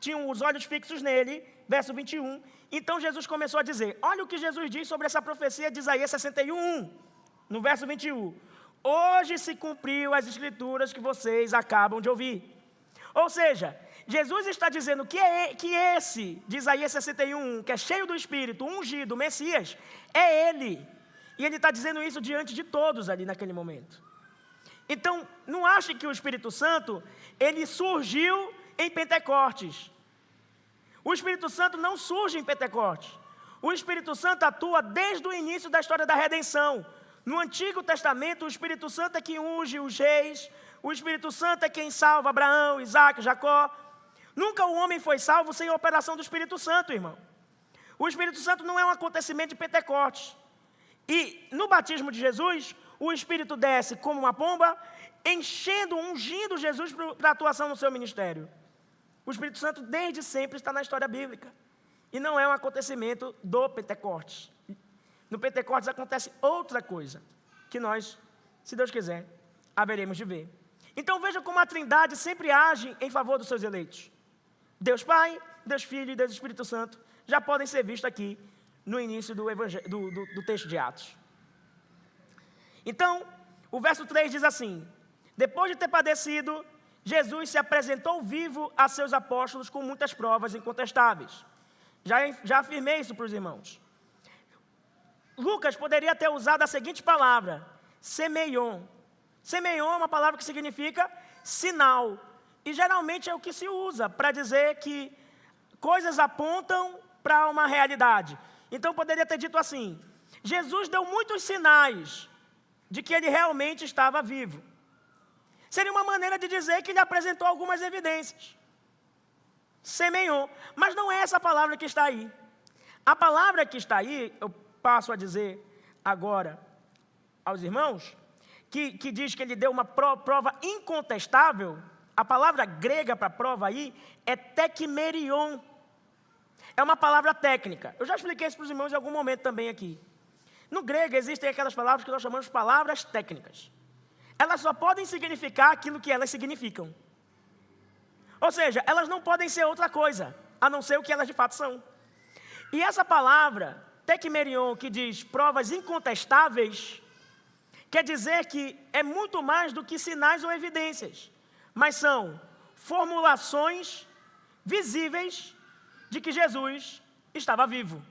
tinham os olhos fixos nele, verso 21. Então Jesus começou a dizer, olha o que Jesus diz sobre essa profecia de Isaías 61, no verso 21. Hoje se cumpriu as escrituras que vocês acabam de ouvir. Ou seja, Jesus está dizendo que esse de Isaías 61, que é cheio do Espírito, ungido, Messias, é Ele. E Ele está dizendo isso diante de todos ali naquele momento. Então, não ache que o Espírito Santo, ele surgiu em Pentecostes. O Espírito Santo não surge em Pentecostes. O Espírito Santo atua desde o início da história da redenção. No Antigo Testamento, o Espírito Santo é quem unge os reis, o Espírito Santo é quem salva Abraão, Isaac, Jacó. Nunca o homem foi salvo sem a operação do Espírito Santo, irmão. O Espírito Santo não é um acontecimento de Pentecostes. E no batismo de Jesus, o Espírito desce como uma pomba, ungindo Jesus para a atuação no seu ministério. O Espírito Santo desde sempre está na história bíblica. E não é um acontecimento do Pentecostes. No Pentecostes acontece outra coisa, que nós, se Deus quiser, haveremos de ver. Então veja como a Trindade sempre age em favor dos seus eleitos. Deus Pai, Deus Filho e Deus Espírito Santo já podem ser vistos aqui no início do texto de Atos. Então, o verso 3 diz assim, depois de ter padecido, Jesus se apresentou vivo a seus apóstolos com muitas provas incontestáveis. Já afirmei isso para os irmãos. Lucas poderia ter usado a seguinte palavra, semeion. Semeion é uma palavra que significa sinal. E geralmente é o que se usa para dizer que coisas apontam para uma realidade. Então poderia ter dito assim, Jesus deu muitos sinais de que ele realmente estava vivo. Seria uma maneira de dizer que ele apresentou algumas evidências. Semeion. Mas não é essa palavra que está aí. A palavra que está aí, eu passo a dizer agora aos irmãos, que diz que ele deu uma prova incontestável, a palavra grega para prova aí é tekmerion. É uma palavra técnica. Eu já expliquei isso para os irmãos em algum momento também aqui. No grego existem aquelas palavras que nós chamamos de palavras técnicas. Elas só podem significar aquilo que elas significam. Ou seja, elas não podem ser outra coisa, a não ser o que elas de fato são. E essa palavra, tekmerion, que diz provas incontestáveis, quer dizer que é muito mais do que sinais ou evidências, mas são formulações visíveis de que Jesus estava vivo.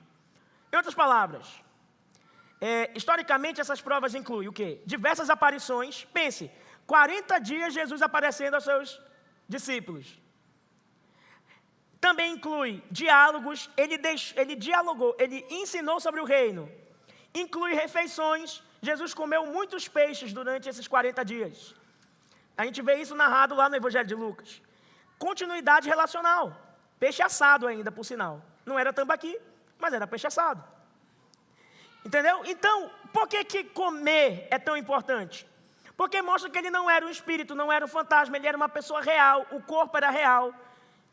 Em outras palavras, historicamente essas provas incluem o quê? Diversas aparições. Pense, 40 dias Jesus aparecendo aos seus discípulos. Também inclui diálogos, ele dialogou, ele ensinou sobre o reino. Inclui refeições, Jesus comeu muitos peixes durante esses 40 dias. A gente vê isso narrado lá no Evangelho de Lucas. Continuidade relacional, peixe assado ainda, por sinal. Não era tambaqui, mas era peixe assado. Entendeu? Então, por que comer é tão importante? Porque mostra que ele não era um espírito, não era um fantasma, ele era uma pessoa real, o corpo era real.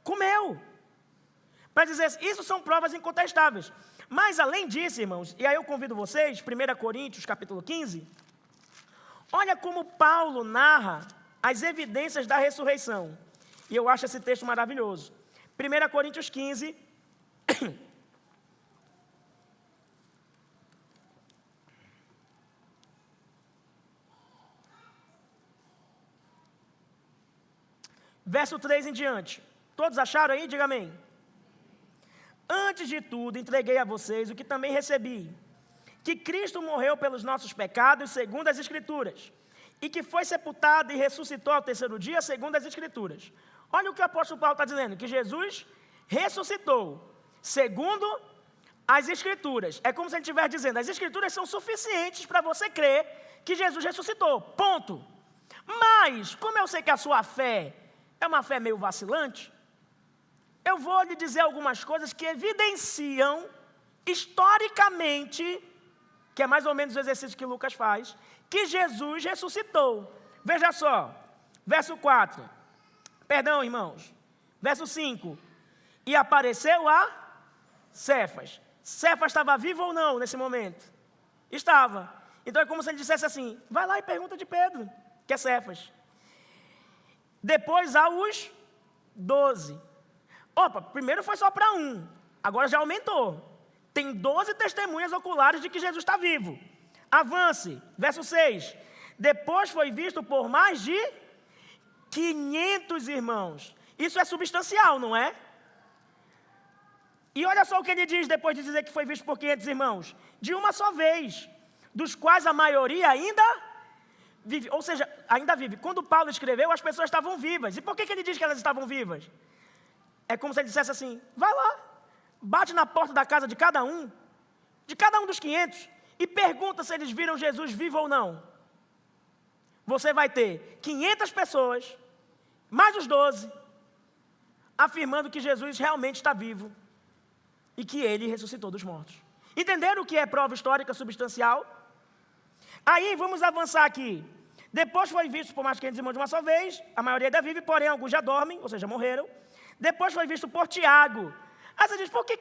Comeu. Para dizer, isso são provas incontestáveis. Mas além disso, irmãos, e aí eu convido vocês, 1 Coríntios capítulo 15, olha como Paulo narra as evidências da ressurreição. E eu acho esse texto maravilhoso. 1 Coríntios 15, verso 3 em diante. Todos acharam aí? Diga amém. Antes de tudo, entreguei a vocês o que também recebi, que Cristo morreu pelos nossos pecados, segundo as Escrituras, e que foi sepultado e ressuscitou ao terceiro dia, segundo as Escrituras. Olha o que o apóstolo Paulo está dizendo, que Jesus ressuscitou, segundo as Escrituras. É como se ele estivesse dizendo, as Escrituras são suficientes para você crer que Jesus ressuscitou, ponto. Mas, como eu sei que a sua fé é uma fé meio vacilante, eu vou lhe dizer algumas coisas que evidenciam historicamente, que é mais ou menos o exercício que Lucas faz, que Jesus ressuscitou. Veja só, verso 4. Perdão, irmãos. Verso 5. E apareceu a Cefas. Cefas estava vivo ou não nesse momento? Estava. Então é como se ele dissesse assim, vai lá e pergunta de Pedro, que é Cefas. Depois aos 12. Opa, primeiro foi só para um, agora já aumentou. Tem 12 testemunhas oculares de que Jesus está vivo. Avance, verso 6. Depois foi visto por mais de 500 irmãos. Isso é substancial, não é? E olha só o que ele diz depois de dizer que foi visto por 500 irmãos. De uma só vez, dos quais a maioria ainda vive. Ou seja, ainda vive. Quando Paulo escreveu, as pessoas estavam vivas. E por que ele diz que elas estavam vivas? É como se ele dissesse assim, vai lá, bate na porta da casa de cada um dos 500, e pergunta se eles viram Jesus vivo ou não. Você vai ter 500 pessoas, mais os 12, afirmando que Jesus realmente está vivo e que ele ressuscitou dos mortos. Entenderam o que é prova histórica substancial? Aí, vamos avançar aqui. Depois foi visto por mais de 500 irmãos de uma só vez, a maioria ainda vive, porém alguns já dormem, ou seja, morreram. Depois foi visto por Tiago. Aí você diz, por que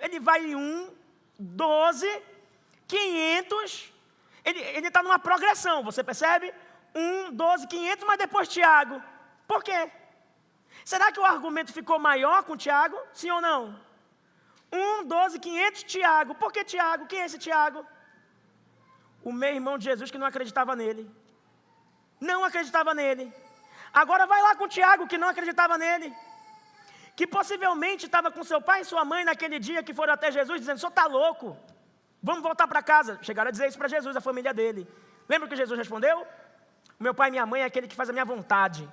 ele vai em 12, 500? Ele está numa progressão, você percebe? 12, 500, mas depois Tiago. Por quê? Será que o argumento ficou maior com Tiago? Sim ou não? 12, 500, Tiago. Por que Tiago? Quem é esse Tiago? O meio-irmão de Jesus que não acreditava nele. Não acreditava nele. Agora vai lá com Tiago que não acreditava nele. Que possivelmente estava com seu pai e sua mãe naquele dia que foram até Jesus, dizendo, o senhor está louco, vamos voltar para casa. Chegaram a dizer isso para Jesus, a família dele. Lembra que Jesus respondeu? O meu pai e minha mãe é aquele que faz a minha vontade,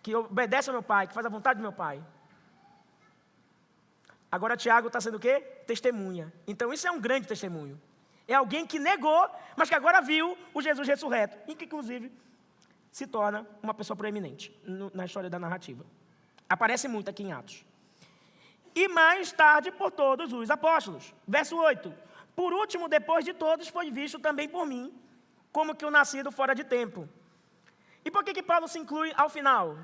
que obedece ao meu pai, que faz a vontade do meu pai. Agora Tiago está sendo o quê? Testemunha. Então isso é um grande testemunho. É alguém que negou, mas que agora viu o Jesus ressurreto, e que inclusive se torna uma pessoa proeminente na história da narrativa. Aparece muito aqui em Atos. E mais tarde por todos os apóstolos. Verso 8. Por último, depois de todos, foi visto também por mim, como que o nascido fora de tempo. E por que Paulo se inclui ao final?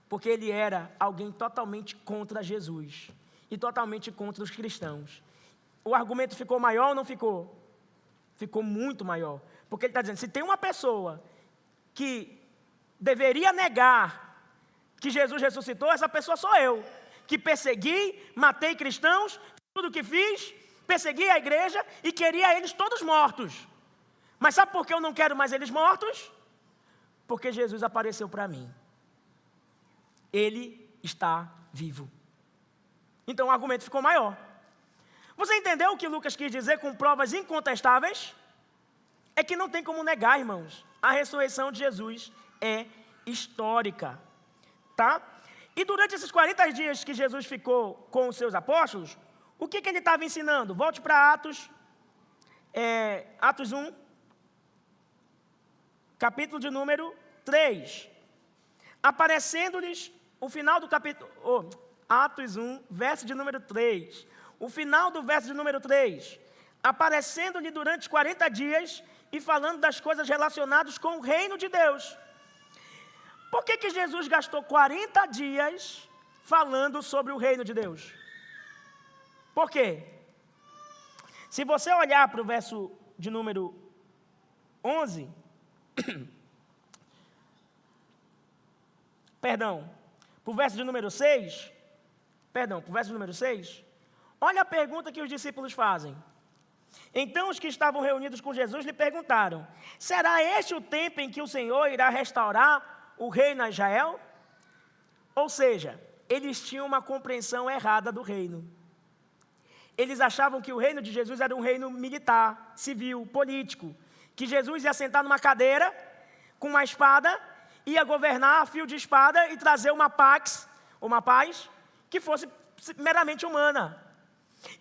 Porque ele era alguém totalmente contra Jesus. E totalmente contra os cristãos. O argumento ficou maior ou não ficou? Ficou muito maior. Porque ele está dizendo, se tem uma pessoa que deveria negar que Jesus ressuscitou, essa pessoa sou eu, que persegui, matei cristãos, tudo que fiz, persegui a igreja e queria eles todos mortos. Mas sabe por que eu não quero mais eles mortos? Porque Jesus apareceu para mim. Ele está vivo. Então o argumento ficou maior. Você entendeu o que Lucas quis dizer com provas incontestáveis? É que não tem como negar, irmãos. A ressurreição de Jesus é histórica, tá? E durante esses 40 dias que Jesus ficou com os seus apóstolos, o que ele estava ensinando? Volte para Atos 1, capítulo de número 3. Aparecendo-lhes o final do capítulo... Atos 1, verso de número 3. O final do verso de número 3. Aparecendo-lhe durante 40 dias e falando das coisas relacionadas com o reino de Deus. Por que Jesus gastou 40 dias falando sobre o reino de Deus? Por quê? Se você olhar para o verso de número 11, para o verso de número 6, olha a pergunta que os discípulos fazem. Então os que estavam reunidos com Jesus lhe perguntaram, será este o tempo em que o Senhor irá restaurar o reino a Israel? Ou seja, eles tinham uma compreensão errada do reino. Eles achavam que o reino de Jesus era um reino militar, civil, político, que Jesus ia sentar numa cadeira com uma espada ia governar a fio de espada e trazer uma paz que fosse meramente humana.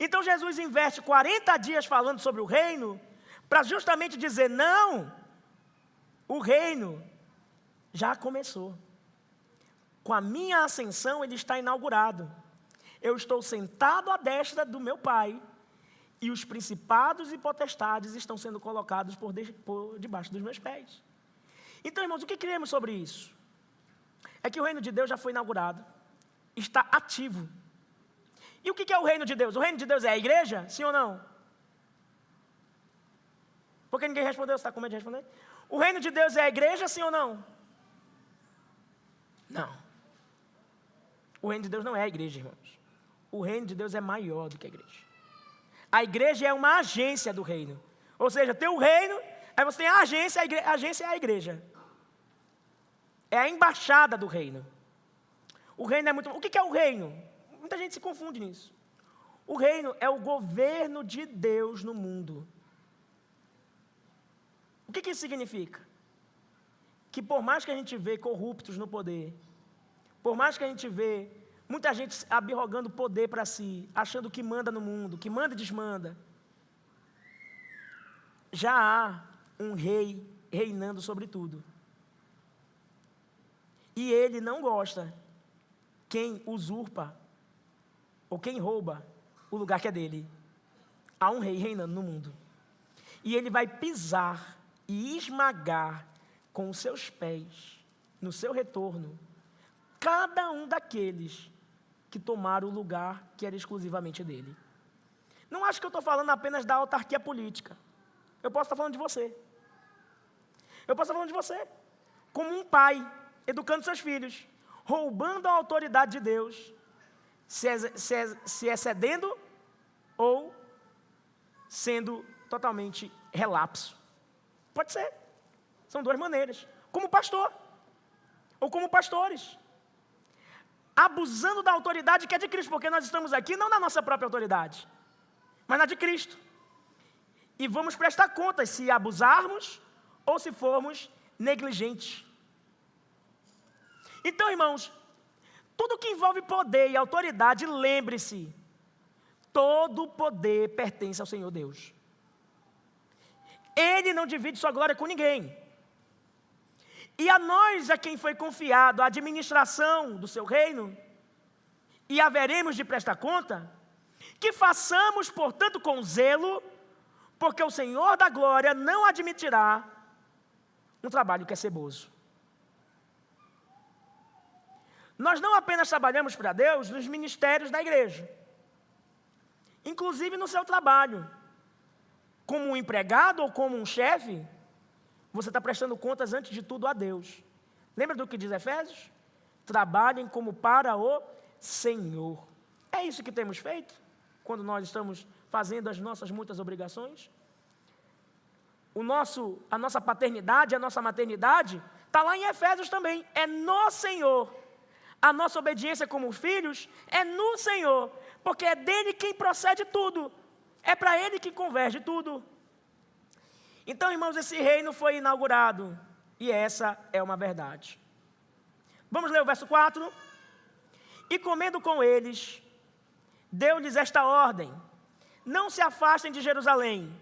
Então Jesus investe 40 dias falando sobre o reino, para justamente dizer, não, o reino já começou. Com a minha ascensão ele está inaugurado. Eu estou sentado à destra do meu Pai, e os principados e potestades estão sendo colocados por debaixo dos meus pés. Então, irmãos, o que cremos sobre isso? É que o reino de Deus já foi inaugurado, está ativo. E o que é o reino de Deus? O reino de Deus é a igreja? Sim ou não? Porque ninguém respondeu, você está com medo de responder? O reino de Deus é a igreja, sim ou não? Não. O reino de Deus não é a igreja, irmãos. O reino de Deus é maior do que a igreja. A igreja é uma agência do reino. Ou seja, tem o reino, aí você tem a agência, a agência é a igreja. É a embaixada do reino. O reino é muito... O que é o reino? Muita gente se confunde nisso. O reino é o governo de Deus no mundo. O que isso significa? Que por mais que a gente vê corruptos no poder, por mais que a gente vê muita gente abirrogando poder para si, achando que manda no mundo, que manda e desmanda, já há um rei reinando sobre tudo. E ele não gosta quem usurpa ou quem rouba o lugar que é dele. Há um rei reinando no mundo. E ele vai pisar e esmagar com os seus pés, no seu retorno, cada um daqueles que tomaram o lugar que era exclusivamente dele. Não acho que eu estou falando apenas da autarquia política. Eu posso estar falando de você. Eu posso estar falando de você. Como um pai, educando seus filhos, roubando a autoridade de Deus, se excedendo ou sendo totalmente relapso. Pode ser. São duas maneiras. Como pastor, ou como pastores. Abusando da autoridade que é de Cristo, porque nós estamos aqui não na nossa própria autoridade, mas na de Cristo. E vamos prestar contas se abusarmos ou se formos negligentes. Então, irmãos, tudo que envolve poder e autoridade, lembre-se, todo poder pertence ao Senhor Deus. Ele não divide sua glória com ninguém. E a nós a quem foi confiado a administração do seu reino, e haveremos de prestar conta, que façamos, portanto, com zelo, porque o Senhor da glória não admitirá um trabalho que é ceboso. Nós não apenas trabalhamos para Deus nos ministérios da igreja, inclusive no seu trabalho. Como um empregado ou como um chefe, você está prestando contas antes de tudo a Deus. Lembra do que diz Efésios? Trabalhem como para o Senhor. É isso que temos feito quando nós estamos fazendo as nossas muitas obrigações? A nossa paternidade, a nossa maternidade, está lá em Efésios também. É no Senhor. A nossa obediência como filhos é no Senhor, porque é dele quem procede tudo. É para ele que converge tudo. Então, irmãos, esse reino foi inaugurado, e essa é uma verdade. Vamos ler o verso 4. E comendo com eles, deu-lhes esta ordem: não se afastem de Jerusalém,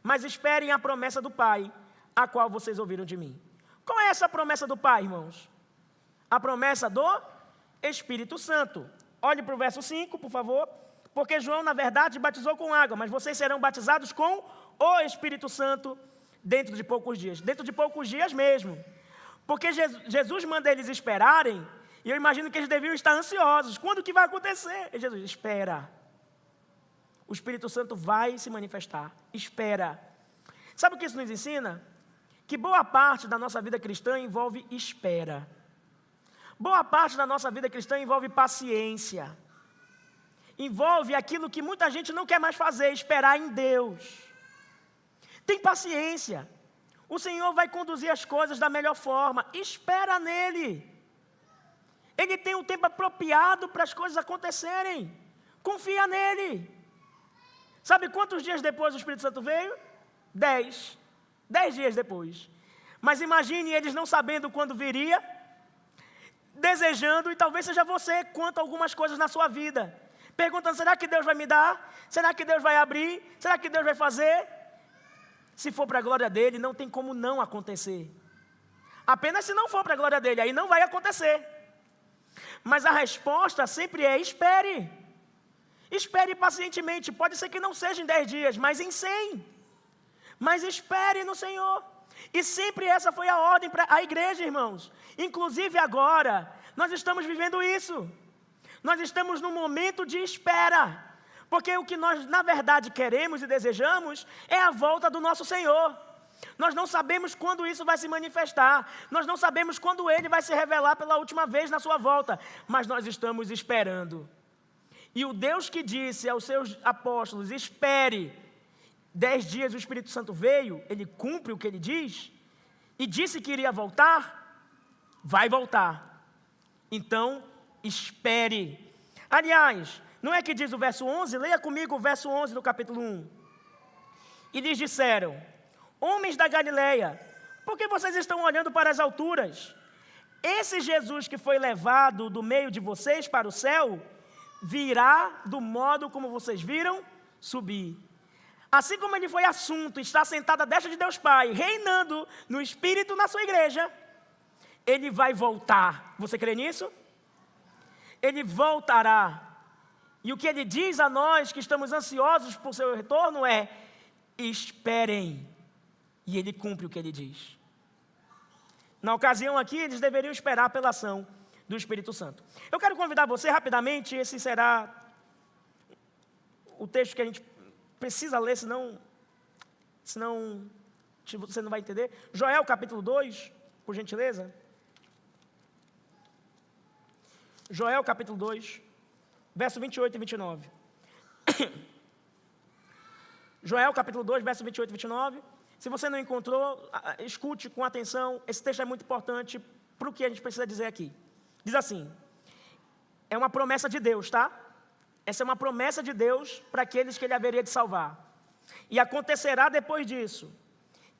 mas esperem a promessa do Pai, a qual vocês ouviram de mim. Qual é essa promessa do Pai, irmãos? A promessa do Espírito Santo. Olhe para o verso 5, por favor. Porque João, na verdade, batizou com água, mas vocês serão batizados com o Espírito Santo dentro de poucos dias. Dentro de poucos dias mesmo. Porque Jesus manda eles esperarem, e eu imagino que eles deviam estar ansiosos. Quando que vai acontecer? E Jesus, espera. O Espírito Santo vai se manifestar. Espera. Sabe o que isso nos ensina? Que boa parte da nossa vida cristã envolve espera. Boa parte da nossa vida cristã envolve paciência. Envolve aquilo que muita gente não quer mais fazer, esperar em Deus. Tem paciência. O Senhor vai conduzir as coisas da melhor forma. Espera nele. Ele tem um tempo apropriado para as coisas acontecerem. Confia nele. Sabe quantos dias depois o Espírito Santo veio? 10. 10 dias depois. Mas imagine eles não sabendo quando viria, desejando, e talvez seja você quanto a algumas coisas na sua vida, perguntando: será que Deus vai me dar? Será que Deus vai abrir? Será que Deus vai fazer? Se for para a glória dele, não tem como não acontecer. Apenas se não for para a glória dele, aí não vai acontecer. Mas a resposta sempre é: espere. Espere pacientemente. Pode ser que não seja em 10 dias, mas em 100. Mas espere no Senhor. E sempre essa foi a ordem para a igreja, irmãos. Inclusive agora, nós estamos vivendo isso. Nós estamos num momento de espera. Porque o que nós, na verdade, queremos e desejamos é a volta do nosso Senhor. Nós não sabemos quando isso vai se manifestar. Nós não sabemos quando Ele vai se revelar pela última vez na sua volta. Mas nós estamos esperando. E o Deus que disse aos seus apóstolos: espere, 10 dias o Espírito Santo veio, Ele cumpre o que Ele diz, e disse que iria voltar, vai voltar. Então, espere. Aliás, não é que diz o verso 11? Leia comigo o verso 11 do capítulo 1. E lhes disseram: homens da Galileia, por que vocês estão olhando para as alturas? Esse Jesus que foi levado do meio de vocês para o céu, virá do modo como vocês viram subir. Assim como ele foi assunto, está sentado à destra de Deus Pai, reinando no Espírito na sua igreja, ele vai voltar. Você crê nisso? Ele voltará. E o que ele diz a nós que estamos ansiosos por seu retorno é: esperem. E ele cumpre o que ele diz. Na ocasião aqui, eles deveriam esperar pela ação do Espírito Santo. Eu quero convidar você rapidamente, esse será o texto que a gente precisa ler, senão você não vai entender. Joel capítulo 2, por gentileza. Joel capítulo 2, verso 28 e 29. Joel capítulo 2, verso 28 e 29. Se você não encontrou, escute com atenção. Esse texto é muito importante para o que a gente precisa dizer aqui. Diz assim: é uma promessa de Deus, tá? Essa é uma promessa de Deus para aqueles que Ele haveria de salvar. E acontecerá depois disso,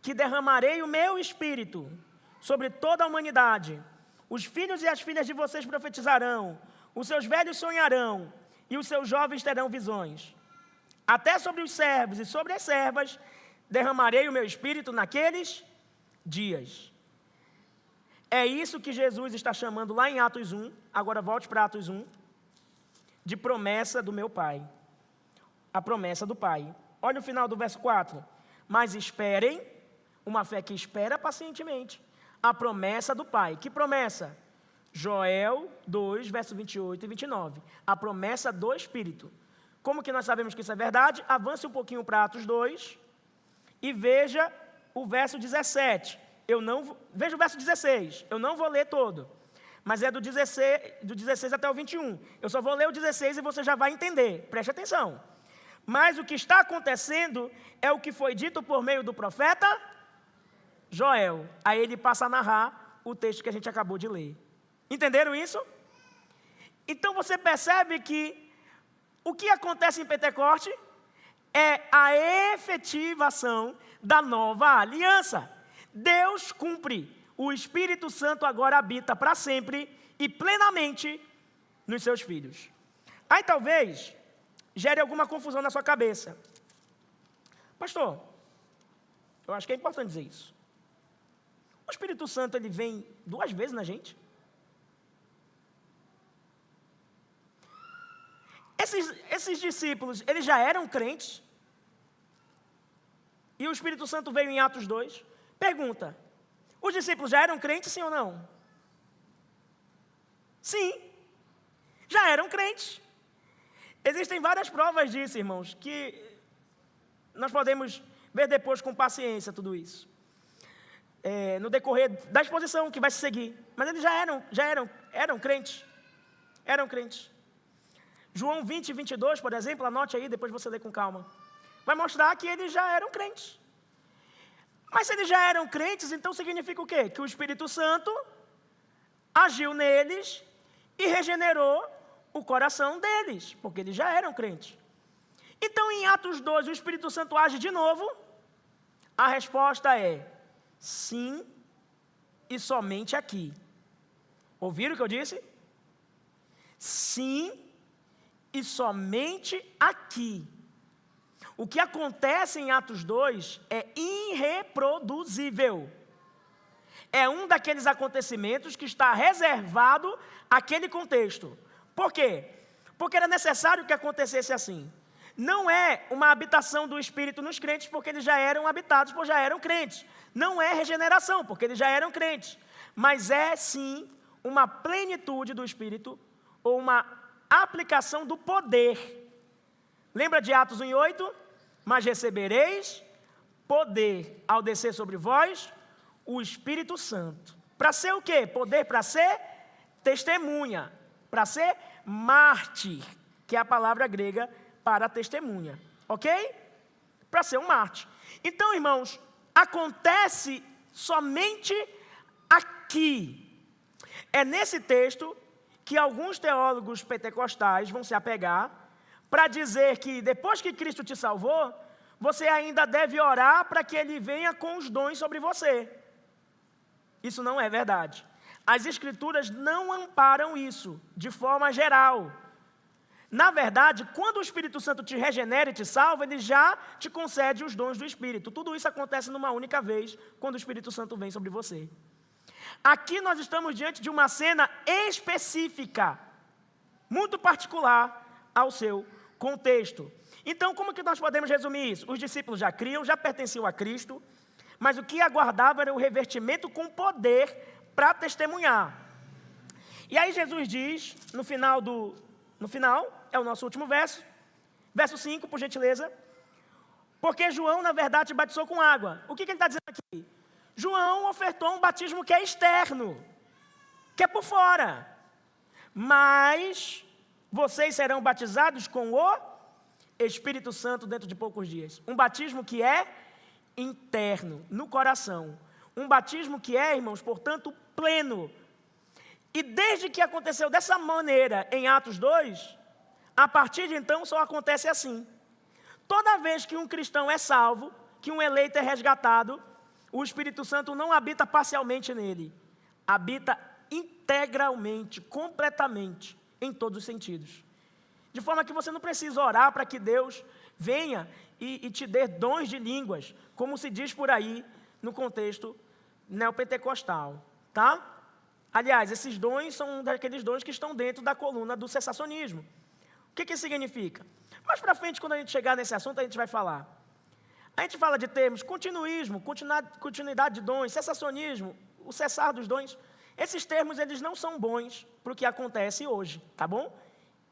que derramarei o meu Espírito sobre toda a humanidade. Os filhos e as filhas de vocês profetizarão, os seus velhos sonharão, e os seus jovens terão visões. Até sobre os servos e sobre as servas derramarei o meu Espírito naqueles dias. É isso que Jesus está chamando lá em Atos 1, agora volte para Atos 1, de promessa do meu Pai. A promessa do Pai. Olha o final do verso 4. Mas esperem, uma fé que espera pacientemente, a promessa do Pai. Que promessa? Joel 2, verso 28 e 29. A promessa do Espírito. Como que nós sabemos que isso é verdade? Avance um pouquinho para Atos 2 e veja o verso 17. Veja o verso 16. Eu não vou ler todo, mas é do 16 até o 21. Eu só vou ler o 16 e você já vai entender. Preste atenção. Mas o que está acontecendo é o que foi dito por meio do profeta Joel. Aí ele passa a narrar o texto que a gente acabou de ler. Entenderam isso? Então você percebe que o que acontece em Pentecoste é a efetivação da nova aliança. Deus cumpre. O Espírito Santo agora habita para sempre e plenamente nos seus filhos. Aí talvez gere alguma confusão na sua cabeça. Pastor, eu acho que é importante dizer isso. O Espírito Santo, ele vem 2 vezes na gente? Esses discípulos, eles já eram crentes? E o Espírito Santo veio em Atos 2? Pergunta: os discípulos já eram crentes, sim ou não? Sim, já eram crentes. Existem várias provas disso, irmãos, que nós podemos ver depois com paciência tudo isso. No decorrer da exposição que vai se seguir. Mas eles já eram crentes. Eram crentes. João 20 e 22, por exemplo, anote aí, depois você lê com calma. Vai mostrar que eles já eram crentes. Mas se eles já eram crentes, então significa o quê? Que o Espírito Santo agiu neles e regenerou o coração deles, porque eles já eram crentes. Então, em Atos 2, o Espírito Santo age de novo? A resposta é sim e somente aqui. Ouviram o que eu disse? Sim e somente aqui. O que acontece em Atos 2 é irreproduzível. É um daqueles acontecimentos que está reservado àquele contexto. Por quê? Porque era necessário que acontecesse assim. Não é uma habitação do Espírito nos crentes, porque eles já eram habitados, porque já eram crentes. Não é regeneração, porque eles já eram crentes. Mas é, sim, uma plenitude do Espírito, ou uma aplicação do poder. Lembra de Atos 1:8? Mas recebereis poder ao descer sobre vós o Espírito Santo. Para ser o quê? Poder para ser testemunha, para ser mártir, que é a palavra grega para testemunha, ok? Para ser um mártir. Então, irmãos, acontece somente aqui. É nesse texto que alguns teólogos pentecostais vão se apegar para dizer que depois que Cristo te salvou, você ainda deve orar para que Ele venha com os dons sobre você. Isso não é verdade. As Escrituras não amparam isso de forma geral. Na verdade, quando o Espírito Santo te regenera e te salva, Ele já te concede os dons do Espírito. Tudo isso acontece numa única vez, quando o Espírito Santo vem sobre você. Aqui nós estamos diante de uma cena específica, muito particular ao seu contexto. Então, como que nós podemos resumir isso? Os discípulos já criam, já pertenciam a Cristo, mas o que aguardava era o revertimento com poder para testemunhar. E aí Jesus diz, no final, é o nosso último verso, verso 5, por gentileza, porque João, na verdade, batizou com água. O que ele está dizendo aqui? João ofertou um batismo que é externo, que é por fora. Mas vocês serão batizados com o Espírito Santo dentro de poucos dias. Um batismo que é interno, no coração. Um batismo que é, irmãos, portanto, pleno. E desde que aconteceu dessa maneira em Atos 2, a partir de então só acontece assim. Toda vez que um cristão é salvo, que um eleito é resgatado, o Espírito Santo não habita parcialmente nele, habita integralmente, completamente, em todos os sentidos. De forma que você não precisa orar para que Deus venha e te dê dons de línguas, como se diz por aí no contexto neopentecostal, tá? Aliás, esses dons são daqueles dons que estão dentro da coluna do cessacionismo. O que isso significa? Mais para frente, quando a gente chegar nesse assunto, a gente vai falar. A gente fala de termos continuismo, continuidade de dons, cessacionismo, o cessar dos dons. Esses termos, eles não são bons para o que acontece hoje, tá bom?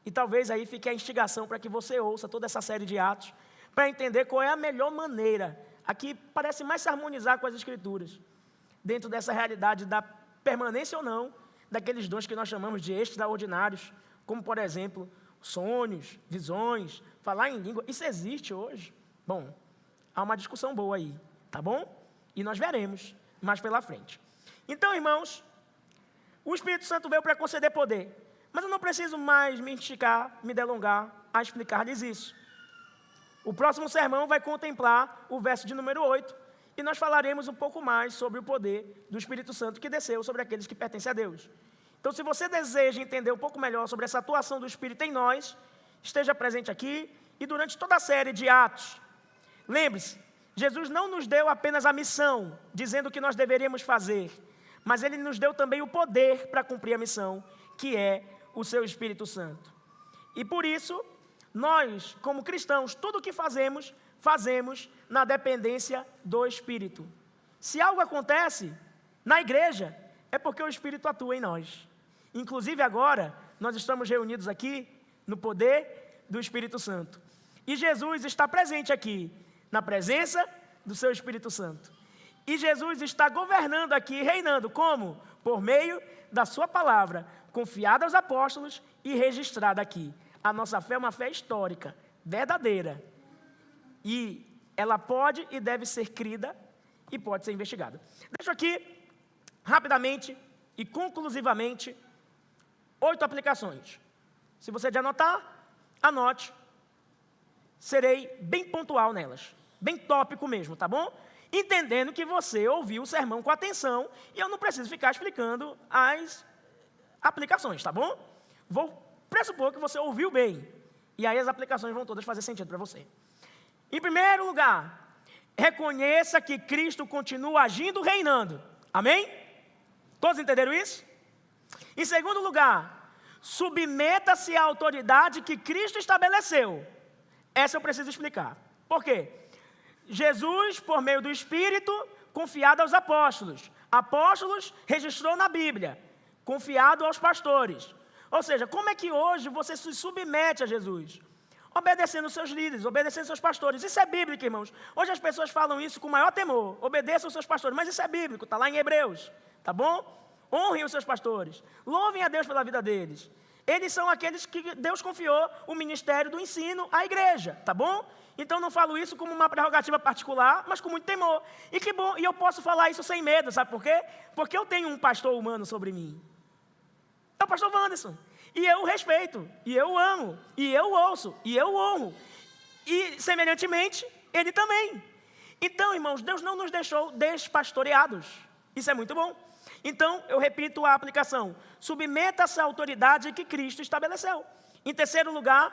E talvez aí fique a instigação para que você ouça toda essa série de atos, para entender qual é a melhor maneira. Aqui parece mais se harmonizar com as Escrituras, dentro dessa realidade da permanência ou não daqueles dons que nós chamamos de extraordinários, como, por exemplo, sonhos, visões, falar em língua. Isso existe hoje? Bom, há uma discussão boa aí, tá bom? E nós veremos mais pela frente. Então, irmãos, o Espírito Santo veio para conceder poder. Mas eu não preciso mais me esticar, me delongar a explicar-lhes isso. O próximo sermão vai contemplar o verso de número 8, e nós falaremos um pouco mais sobre o poder do Espírito Santo que desceu sobre aqueles que pertencem a Deus. Então, se você deseja entender um pouco melhor sobre essa atuação do Espírito em nós, esteja presente aqui e durante toda a série de Atos. Lembre-se, Jesus não nos deu apenas a missão, dizendo o que nós deveríamos fazer, mas Ele nos deu também o poder para cumprir a missão, que é o seu Espírito Santo. E por isso, nós, como cristãos, tudo o que fazemos, fazemos na dependência do Espírito. Se algo acontece na igreja, é porque o Espírito atua em nós. Inclusive agora, nós estamos reunidos aqui no poder do Espírito Santo. E Jesus está presente aqui, na presença do seu Espírito Santo. E Jesus está governando aqui, reinando, como? Por meio da sua palavra, confiada aos apóstolos e registrada aqui. A nossa fé é uma fé histórica, verdadeira. E ela pode e deve ser crida e pode ser investigada. Deixo aqui, rapidamente e conclusivamente, 8 aplicações. Se você de anotar, anote. Serei bem pontual nelas, bem tópico mesmo, tá bom? entendendo que você ouviu o sermão com atenção e eu não preciso ficar explicando as aplicações, tá bom? Vou pressupor que você ouviu bem. E aí as aplicações vão todas fazer sentido para você. Em primeiro lugar, reconheça que Cristo continua agindo, reinando. Amém? Todos entenderam isso? Em segundo lugar, submeta-se à autoridade que Cristo estabeleceu. Essa eu preciso explicar. Por quê? Jesus, por meio do Espírito, confiado aos apóstolos. Apóstolos registrou na Bíblia, confiado aos pastores. Ou seja, como é que hoje você se submete a Jesus? Obedecendo os seus líderes, obedecendo os seus pastores. Isso é bíblico, irmãos. Hoje as pessoas falam isso com maior temor. Obedeçam os seus pastores, mas isso é bíblico, está lá em Hebreus, tá bom? Honrem os seus pastores. Louvem a Deus pela vida deles. Eles são aqueles que Deus confiou o ministério do ensino à igreja, tá bom? Então não falo isso como uma prerrogativa particular, mas com muito temor. E que bom, e eu posso falar isso sem medo, sabe por quê? Porque eu tenho um pastor humano sobre mim. É o pastor Wanderson. E eu o respeito, e eu o amo, e eu o ouço, e eu o honro. E, semelhantemente, ele também. Então, irmãos, Deus não nos deixou despastoreados. Isso é muito bom. Então, eu repito a aplicação. Submeta-se à autoridade que Cristo estabeleceu. Em terceiro lugar,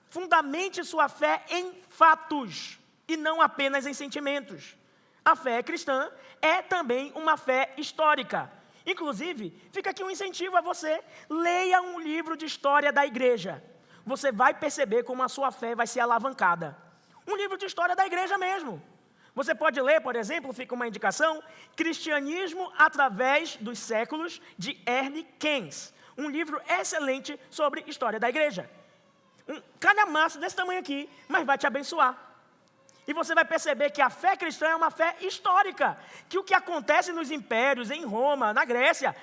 fundamente sua fé em fatos, e não apenas em sentimentos. A fé cristã é também uma fé histórica. Inclusive, fica aqui um incentivo a você, leia um livro de história da igreja. Você vai perceber como a sua fé vai ser alavancada. Um livro de história da igreja mesmo. Você pode ler, por exemplo, fica uma indicação, Cristianismo através dos séculos, de Ernest Keynes. Um livro excelente sobre história da igreja. Um calhamaço desse tamanho aqui, mas vai te abençoar. E você vai perceber que a fé cristã é uma fé histórica. Que o que acontece nos impérios, em Roma, na Grécia,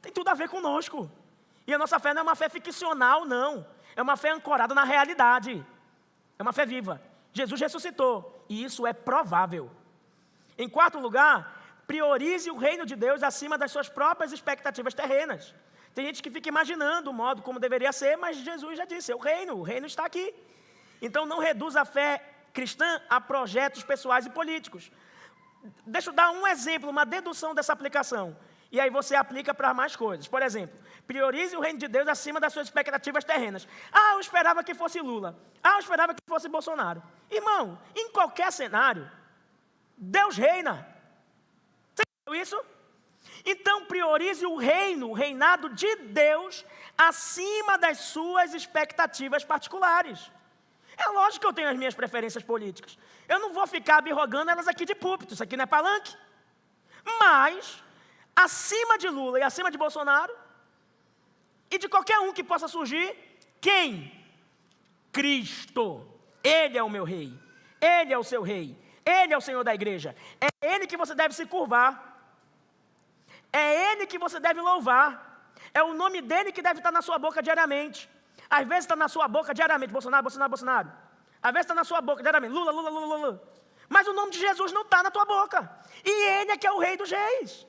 tem tudo a ver conosco. E a nossa fé não é uma fé ficcional, não. É uma fé ancorada na realidade. É uma fé viva. Jesus ressuscitou. E isso é provável. Em quarto lugar, priorize o reino de Deus acima das suas próprias expectativas terrenas. Tem gente que fica imaginando o modo como deveria ser, mas Jesus já disse, o reino está aqui. Então não reduza a fé cristã a projetos pessoais e políticos. Deixa eu dar um exemplo, uma dedução dessa aplicação. E aí você aplica para mais coisas. Por exemplo, priorize o reino de Deus acima das suas expectativas terrenas. Eu esperava que fosse Lula. Eu esperava que fosse Bolsonaro. Irmão, em qualquer cenário, Deus reina. Você entendeu isso? Então priorize o reinado de Deus acima das suas expectativas particulares. É lógico que eu tenho as minhas preferências políticas. Eu não vou ficar abirrogando elas aqui de púlpito, isso aqui não é palanque. Mas, acima de Lula e acima de Bolsonaro, e de qualquer um que possa surgir, quem? Cristo. Ele é o meu rei. Ele é o seu rei. Ele é o Senhor da igreja. É Ele que você deve se curvar. É Ele que você deve louvar. É o nome dEle que deve estar na sua boca diariamente. Às vezes está na sua boca diariamente, Bolsonaro, Bolsonaro, Bolsonaro. Às vezes está na sua boca diariamente, Lula, Lula, Lula, Lula. Mas o nome de Jesus não está na tua boca. E Ele é que é o Rei dos Reis.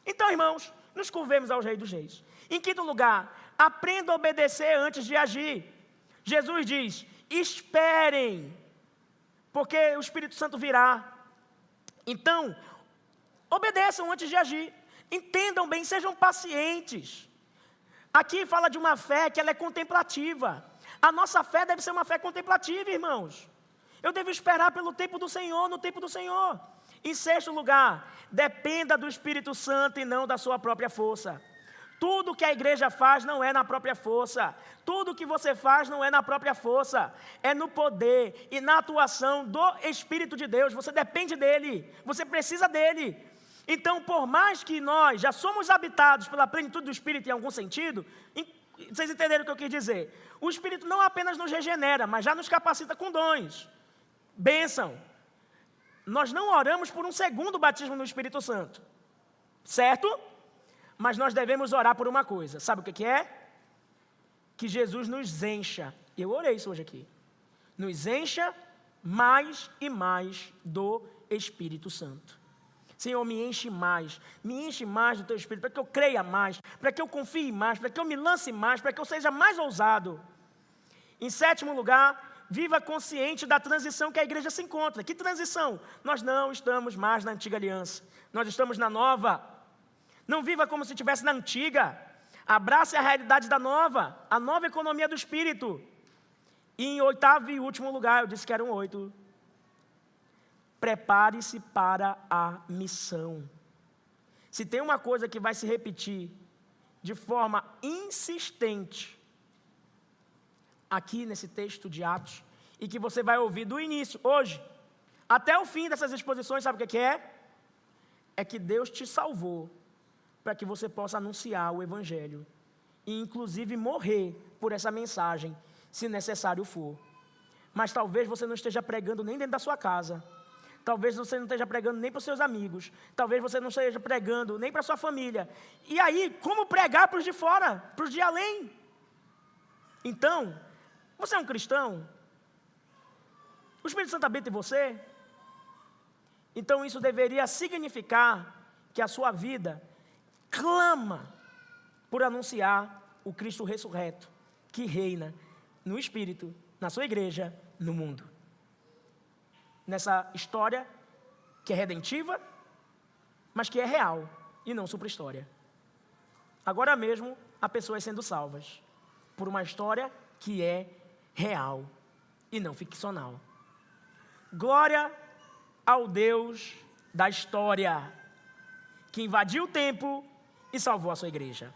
Então, irmãos, nos curvemos ao Rei dos Reis. Em quinto lugar, aprenda a obedecer antes de agir. Jesus diz, esperem, porque o Espírito Santo virá. Então, obedeçam antes de agir. Entendam bem, sejam pacientes. Aqui fala de uma fé que ela é contemplativa. A nossa fé deve ser uma fé contemplativa, irmãos. Eu devo esperar pelo tempo do Senhor, no tempo do Senhor. Em sexto lugar, dependa do Espírito Santo e não da sua própria força. Tudo que a igreja faz não é na própria força. Tudo que você faz não é na própria força. É no poder e na atuação do Espírito de Deus. Você depende dele. Você precisa dele. Então, por mais que nós já somos habitados pela plenitude do Espírito em algum sentido, vocês entenderam o que eu quis dizer? O Espírito não apenas nos regenera, mas já nos capacita com dons. Bênção. Nós não oramos por um segundo batismo no Espírito Santo. Certo? Mas nós devemos orar por uma coisa. Sabe o que é? Que Jesus nos encha. Eu orei isso hoje aqui. Nos encha mais e mais do Espírito Santo. Senhor, me enche mais do Teu Espírito, para que eu creia mais, para que eu confie mais, para que eu me lance mais, para que eu seja mais ousado. Em sétimo lugar, viva consciente da transição que a igreja se encontra. Que transição? Nós não estamos mais na antiga aliança, nós estamos na nova. Não viva como se estivesse na antiga. Abrace a realidade da nova, a nova economia do Espírito. E em oitavo e último lugar, eu disse que eram 8. Prepare-se para a missão. Se tem uma coisa que vai se repetir de forma insistente aqui nesse texto de Atos, e que você vai ouvir do início, hoje, até o fim dessas exposições, sabe o que é? É que Deus te salvou para que você possa anunciar o Evangelho e inclusive morrer por essa mensagem, se necessário for. Mas talvez você não esteja pregando nem dentro da sua casa, talvez você não esteja pregando nem para os seus amigos, talvez você não esteja pregando nem para a sua família. E aí, como pregar para os de fora, para os de além? Então, você é um cristão? O Espírito Santo habita em você? Então isso deveria significar que a sua vida clama por anunciar o Cristo ressurreto, que reina no Espírito, na sua igreja, no mundo. Nessa história que é redentiva, mas que é real e não supra-história. Agora mesmo, há pessoas sendo salvas por uma história que é real e não ficcional. Glória ao Deus da história, que invadiu o tempo e salvou a sua igreja.